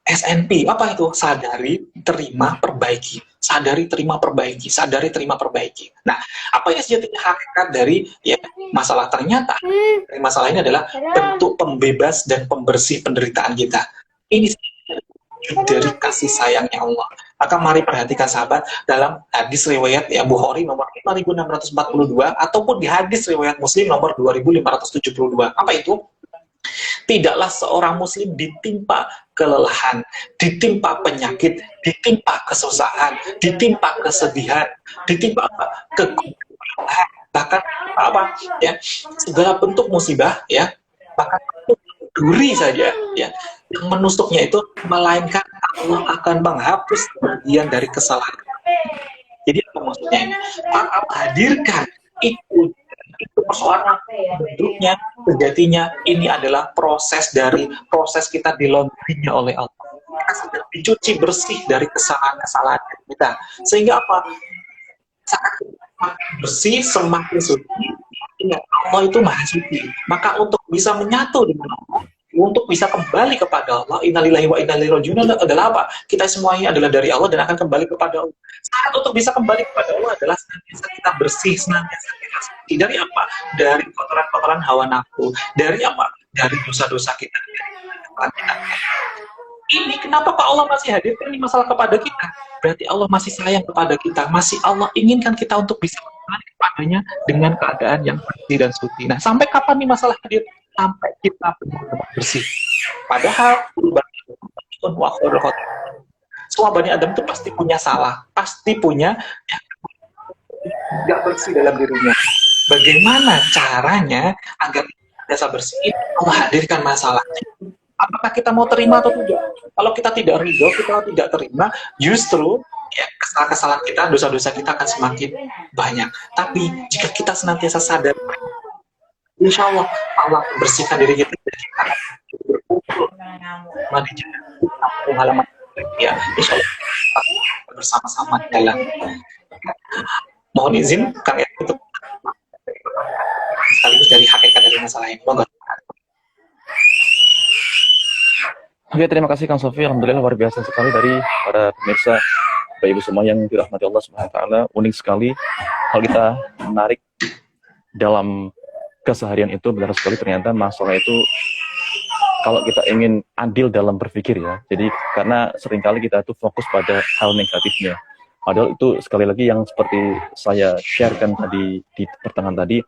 SNP, apa itu? Sadari, terima, perbaiki. Sadari, terima, perbaiki. Sadari, terima, perbaiki. Nah, apa yang sejatinya hakikat dari, ya, masalah? Ternyata dari masalah ini adalah bentuk pembebas dan pembersih penderitaan kita. Ini dari kasih sayangnya Allah. Maka mari perhatikan sahabat, dalam hadis riwayat, ya, Bukhari nomor 5642 ataupun di hadis riwayat Muslim nomor 2572. Apa itu? Tidaklah seorang muslim ditimpa kelelahan, ditimpa penyakit, ditimpa kesusahan, ditimpa kesedihan, ditimpa kegagalan, bahkan apa, ya, segala bentuk musibah, ya, bahkan duri saja, ya, yang menusuknya itu, melainkan Allah akan menghapus sebagian dari kesalahan. Jadi apa maksudnya ini? Allah hadirkan itu persoalan bentuknya, sejatinya ini adalah proses kita dilondrinya oleh Allah. Kita sedang dicuci bersih dari kesalahan-kesalahan kita. Sehingga apa? Saat semakin bersih, semakin suci, Allah itu maha suci. Maka untuk bisa menyatu dengan Allah, untuk bisa kembali kepada Allah, innalillahi wa inna ilaihi raji'un adalah apa? Kita semuanya adalah dari Allah dan akan kembali kepada Allah. Syarat untuk bisa kembali kepada Allah adalah senantiasa kita bersih, senantiasa kita suci. Dari apa? Dari kotoran-kotoran hawa nafsu. Dari apa? Dari dosa-dosa kita. Ini kenapa Pak Allah masih hadirkan ini masalah kepada kita? Berarti Allah masih sayang kepada kita. Masih Allah inginkan kita untuk bisa kembali kepadanya dengan keadaan yang bersih dan suci. Nah, sampai kapan nih masalah hadir? Sampai kita benar-benar bersih. Padahal semua Bani Adam itu pasti punya salah, pasti punya tidak bersih dalam dirinya. Bagaimana caranya agar biasa bersih ini Allah hadirkan masalahnya? Apakah kita mau terima atau tidak? Kalau kita tidak ridho, kita tidak terima, justru ya, kesalahan-kesalahan kita, dosa-dosa kita akan semakin banyak. Tapi jika kita senantiasa sadar, insya Allah Allah bersihkan diri kita dan kita akan berkumpul di halaman ya, insya Allah bersama-sama dalam. Mohon izin Kang Ed untuk sekaligus dari hakikat dari masalah ini. Monggo. Oke, terima kasih Kang Sofi. Alhamdulillah luar biasa sekali dari para pemirsa, Bapak Ibu semua yang dirahmati Allah Subhanahu wa taala. Unik sekali kalau kita menarik dalam keseharian itu, benar sekali ternyata masalah itu kalau kita ingin adil dalam berpikir ya. Jadi karena seringkali kita itu fokus pada hal negatifnya. Padahal itu sekali lagi yang seperti saya sharekan tadi di pertengahan tadi,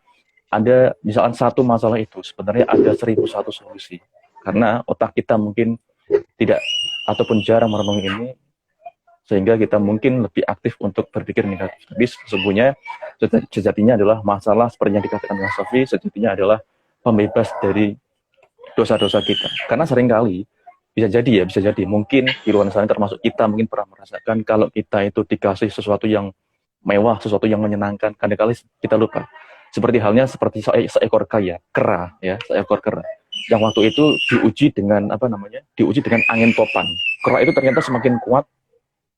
ada misalkan satu masalah itu sebenarnya ada 1001 solusi. Karena otak kita mungkin tidak ataupun jarang merenungi ini, sehingga kita mungkin lebih aktif untuk berpikir negatif. Tapi sesungguhnya sejatinya adalah masalah seperti yang dikatakan Mas Sofi, sejatinya adalah pembebas dari dosa-dosa kita. Karena seringkali bisa jadi mungkin di luar sana termasuk kita mungkin pernah merasakan kalau kita itu dikasih sesuatu yang mewah, sesuatu yang menyenangkan, kadang-kala kita lupa. Seperti halnya seperti seekor kera ya, seekor kera yang waktu itu diuji dengan diuji dengan angin topan. Kera itu ternyata semakin kuat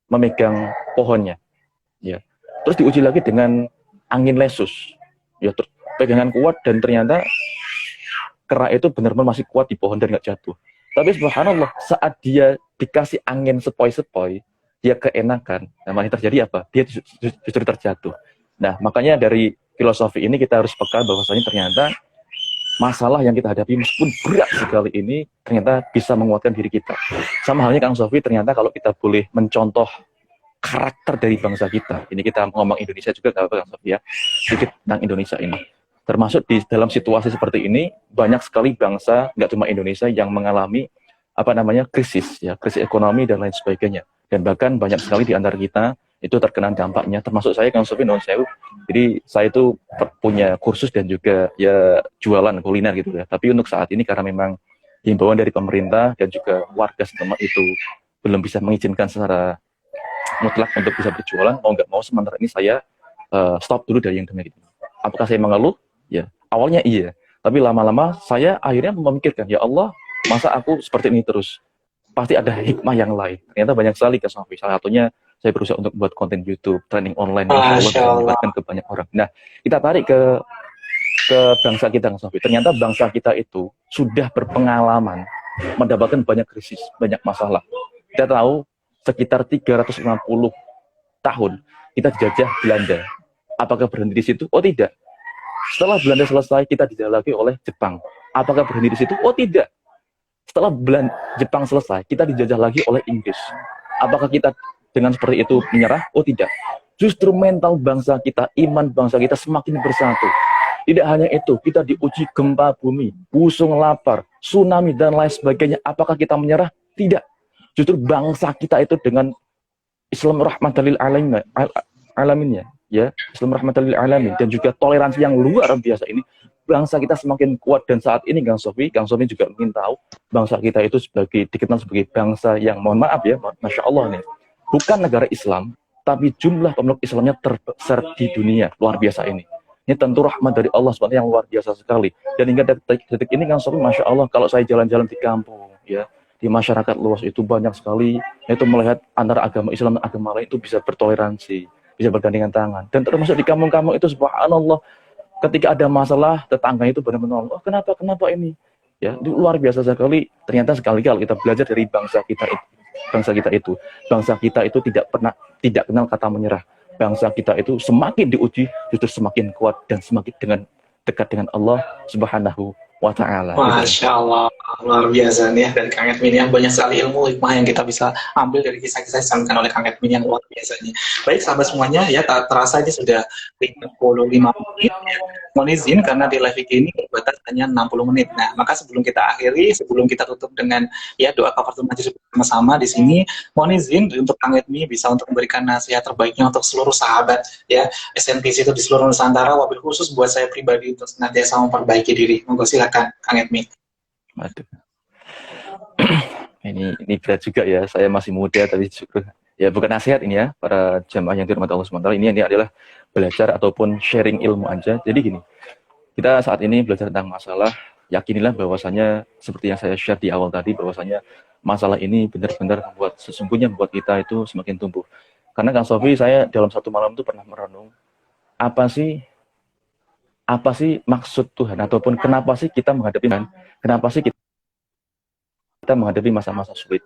memegang pohonnya, ya. Terus diuji lagi dengan angin lesus, ya. Terus pegangan kuat dan ternyata kera itu benar-benar masih kuat di pohon dan nggak jatuh. Tapi subhanallah saat dia dikasih angin sepoi-sepoi, dia keenakan. Nah, malah terjadi apa? Dia justru terjatuh. Nah, makanya dari filosofi ini kita harus peka bahwasanya ternyata masalah yang kita hadapi meskipun berat sekali ini ternyata bisa menguatkan diri kita. Sama halnya Kang Sofi, ternyata kalau kita boleh mencontoh karakter dari bangsa kita, ini kita ngomong Indonesia juga nggak apa-apa Kang Sofi ya, sedikit tentang Indonesia ini. Termasuk di dalam situasi seperti ini banyak sekali bangsa, nggak cuma Indonesia, yang mengalami krisis ya, krisis ekonomi dan lain sebagainya. Dan bahkan banyak sekali di antara kita itu terkena dampaknya, termasuk saya Kang Sofi non sewu. Jadi saya itu punya kursus dan juga ya jualan kuliner gitu ya. Tapi untuk saat ini karena memang himbauan dari pemerintah dan juga warga setempat itu belum bisa mengizinkan secara mutlak untuk bisa berjualan, mau nggak mau sementara ini saya stop dulu dari yang demikian. Apakah saya mengeluh? Ya, awalnya iya. Tapi lama-lama saya akhirnya memikirkan, ya Allah, masa aku seperti ini terus? Pasti ada hikmah yang lain. Ternyata banyak sekali Kang Sofi. Salah satunya saya berusaha untuk buat konten YouTube, training online, yang Allah bisa menyebarkan ke banyak orang. Nah, kita tarik ke bangsa kita, Kang Sofi. Ternyata bangsa kita itu sudah berpengalaman mendapatkan banyak krisis, banyak masalah. Kita tahu sekitar 350 tahun kita dijajah Belanda. Apakah berhenti di situ? Oh tidak. Setelah Belanda selesai, kita dijajah lagi oleh Jepang. Apakah berhenti di situ? Oh tidak. Setelah Jepang selesai, kita dijajah lagi oleh Inggris. Apakah kita dengan seperti itu menyerah? Oh tidak. Justru mental bangsa kita, iman bangsa kita semakin bersatu. Tidak hanya itu, kita diuji gempa bumi, busung lapar, tsunami dan lain sebagainya. Apakah kita menyerah? Tidak. Justru bangsa kita itu dengan Islam rahmatan lil alamin ya, Islam rahmatan lil alamin dan juga toleransi yang luar biasa ini bangsa kita semakin kuat. Dan saat ini Kang Sofi juga ingin tahu bangsa kita itu dikenal sebagai bangsa yang, mohon maaf ya, Masya Allah nih, bukan negara Islam, tapi jumlah pemeluk Islamnya terbesar di dunia. Luar biasa ini. Ini tentu rahmat dari Allah SWT yang luar biasa sekali. Dan hingga detik ini Kang Sofi, Masya Allah, kalau saya jalan-jalan di kampung, ya, di masyarakat luas itu banyak sekali, itu melihat antara agama Islam dan agama lain itu bisa bertoleransi, bisa bergandengan tangan. Dan termasuk di kampung-kampung itu, subhanallah, ketika ada masalah, tetangga itu benar-benar, oh kenapa ini? Ya, itu luar biasa sekali. Ternyata sekali kalau kita belajar dari bangsa kita itu tidak kenal kata menyerah. Bangsa kita itu semakin diuji, justru semakin kuat dan semakin dekat dengan Allah Subhanahu wa Ta'ala. Masya Allah, luar biasa nih ya dari Kang Edwin, yang banyak sekali ilmu hikmah yang kita bisa ambil dari kisah-kisah yang disampaikan oleh Kang Edwin yang luar biasa nih. Baik sahabat semuanya, ya tak terasa ini sudah 55 menit ya. Mohon izin karena di live ini terbatas hanya 60 menit. Nah, maka sebelum kita akhiri, sebelum kita tutup dengan ya doa kafaratul majlis bersama-sama di sini, mohon izin untuk Kang Edwin bisa untuk memberikan nasihat terbaiknya untuk seluruh sahabat ya SNPC itu di seluruh Nusantara, wabil khusus buat saya pribadi untuk senantiasa memperbaiki diri. Monggo silakan Kang Edwin. Waduh. ini berat juga ya, saya masih muda tapi ya bukan nasihat ini ya para jamaah yang dirahmati Allah SWT. Ini adalah belajar ataupun sharing ilmu aja. Jadi gini, kita saat ini belajar tentang masalah, yakinilah bahwasanya seperti yang saya share di awal tadi, bahwasanya masalah ini benar-benar sesungguhnya membuat kita itu semakin tumbuh. Karena Kang Sofi, saya dalam satu malam itu pernah merenung, apa sih maksud Tuhan, ataupun kenapa sih kita menghadapi masa-masa sulit.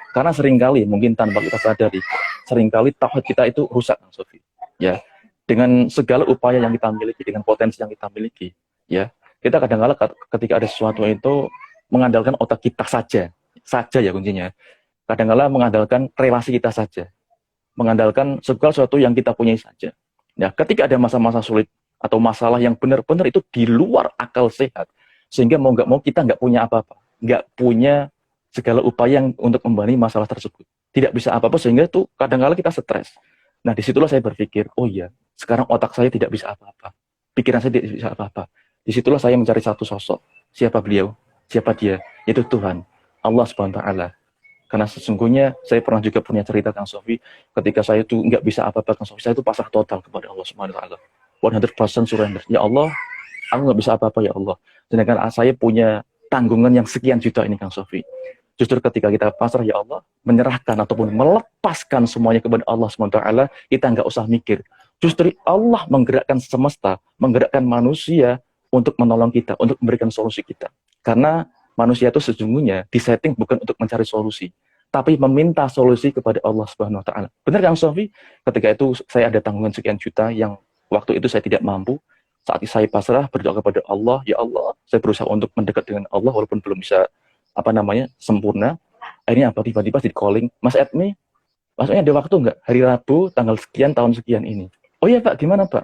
Karena seringkali, mungkin tanpa kita sadari, seringkali tauhid kita itu rusak, Kang Sofi. Ya, dengan segala upaya yang kita miliki, dengan potensi yang kita miliki, ya, kita kadang-kadang ketika ada sesuatu itu mengandalkan otak kita saja ya kuncinya. Kadang-kadang mengandalkan relasi kita saja, mengandalkan segala sesuatu yang kita punyai saja. Ya, ketika ada masa-masa sulit atau masalah yang benar-benar itu di luar akal sehat, sehingga mau nggak mau kita nggak punya apa-apa, nggak punya segala upaya untuk membenahi masalah tersebut, tidak bisa apa-apa, sehingga itu kadang-kadang kita stres. Nah, disitulah saya berpikir, oh iya, sekarang otak saya tidak bisa apa-apa, pikiran saya tidak bisa apa-apa. Disitulah saya mencari satu sosok. Siapa beliau? Siapa dia? Yaitu Tuhan, Allah Subhanahu wa Ta'ala. Karena sesungguhnya saya pernah juga punya cerita, Kang Sofi, ketika saya itu nggak bisa apa-apa, Kang Sofi, saya itu pasrah total kepada Allah Subhanahu wa Ta'ala. 100% surrender. Ya Allah, aku nggak bisa apa-apa ya Allah. Sedangkan saya punya tanggungan yang sekian juta ini, Kang Sofi. Justru ketika kita pasrah, ya Allah, menyerahkan ataupun melepaskan semuanya kepada Allah SWT, kita nggak usah mikir. Justru Allah menggerakkan semesta, menggerakkan manusia untuk menolong kita, untuk memberikan solusi kita. Karena manusia itu sesungguhnya disetting bukan untuk mencari solusi, tapi meminta solusi kepada Allah SWT. Benar Kang Sofi? Ketika itu saya ada tanggungan sekian juta yang waktu itu saya tidak mampu. Saat saya pasrah, berdoa kepada Allah, ya Allah, saya berusaha untuk mendekat dengan Allah walaupun belum bisa sempurna. Akhirnya apa, tiba-tiba di calling, Mas Edmi, maksudnya ada waktu nggak? Hari Rabu, tanggal sekian, tahun sekian ini. Oh iya Pak, gimana Pak?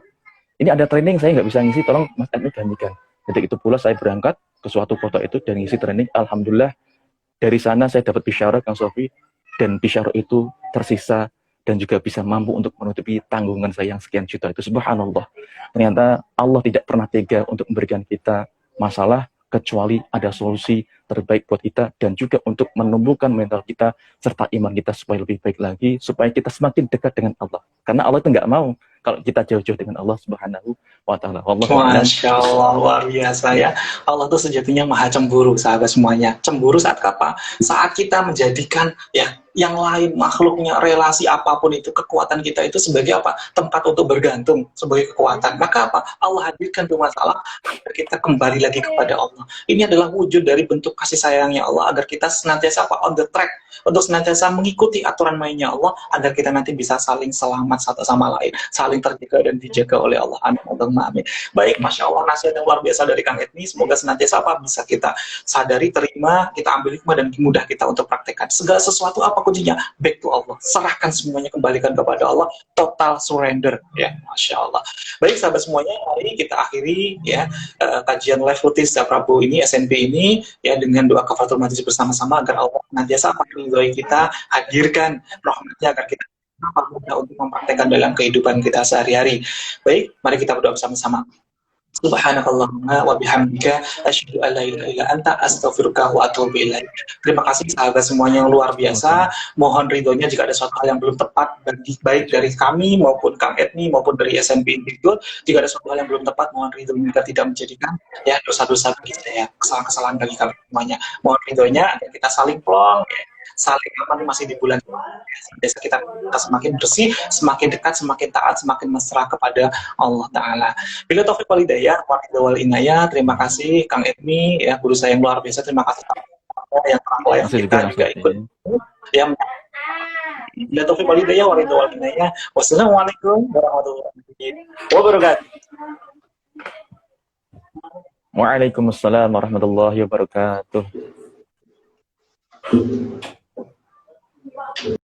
Ini ada training, saya nggak bisa ngisi, tolong Mas Edmi gantikan. Jadi itu pula saya berangkat ke suatu kota itu dan ngisi training. Alhamdulillah, dari sana saya dapat bisyarah, Kang Sofi, dan bisyarah itu tersisa dan juga bisa mampu untuk menutupi tanggungan saya yang sekian juta itu. Subhanallah. Ternyata Allah tidak pernah tega untuk memberikan kita masalah, kecuali ada solusi terbaik buat kita, dan juga untuk menumbuhkan mental kita serta iman kita supaya lebih baik lagi, supaya kita semakin dekat dengan Allah. Karena Allah itu nggak mau kalau kita jauh-jauh dengan Allah Subhanahu wa Ta'ala. Masya Allah, luar biasa ya. Allah itu sejatinya maha cemburu, sahabat semuanya. Cemburu saat apa? Saat kita menjadikan ya yang lain, makhluknya, relasi apapun itu, kekuatan kita itu sebagai apa? Tempat untuk bergantung, sebagai kekuatan. Maka apa? Allah hadirkan tuh masalah agar kita kembali lagi kepada Allah. Ini adalah wujud dari bentuk kasih sayangnya Allah, agar kita senantiasa apa? On the track, untuk senantiasa mengikuti aturan mainnya Allah, agar kita nanti bisa saling selamat satu sama lain, saling terjaga dan dijaga oleh Allah. Amin. Baik, Masya Allah, nasihat yang luar biasa dari Kang Edmi. Semoga senantiasa apa? Bisa kita sadari, terima, kita ambil hikmah, dan mudah kita untuk praktekkan. Segala sesuatu apa kuncinya? Back to Allah. Serahkan semuanya, kembalikan kepada Allah. Total surrender. Ya, Masya Allah. Baik, sahabat semuanya, mari kita akhiri ya kajian live rutin setiap Rabu ini, SNP ini, ya dengan doa kafaratul majlis bersama-sama agar Allah senantiasa meridhoi kita, hadirkan rahmatnya agar kita mudah untuk mempraktekkan dalam kehidupan kita sehari-hari. Baik, mari kita berdoa bersama-sama. Subhanakallahumma wa bihamdika asyhadu an la ilaha illa anta astaghfiruka wa atubu ilaik. Terima kasih sahabat semuanya yang luar biasa. Mohon ridhonya jika ada suatu hal yang belum tepat baik dari kami maupun Kang Edni maupun dari SNB Indigo. Jika ada suatu hal yang belum tepat, mohon ridhonya jika tidak menjadikan ya dosa-dosa bagi saya, kesalahan-kesalahan bagi kami semuanya. Mohon ridhonya agar kita saling plong ya. Saling aman masih di bulan desa kita semakin bersih, semakin dekat, semakin taat, semakin mesra kepada Allah Ta'ala. Bila taufik wal hidayah, wal inayah, terima kasih Kang Edmi, ya guru saya yang luar biasa, terima kasih yang live kita juga ikut. Ya, bila taufik wal hidayah, wal inayah. Wassalamualaikum warahmatullahi wabarakatuh. Waalaikumsalam warahmatullahi wabarakatuh.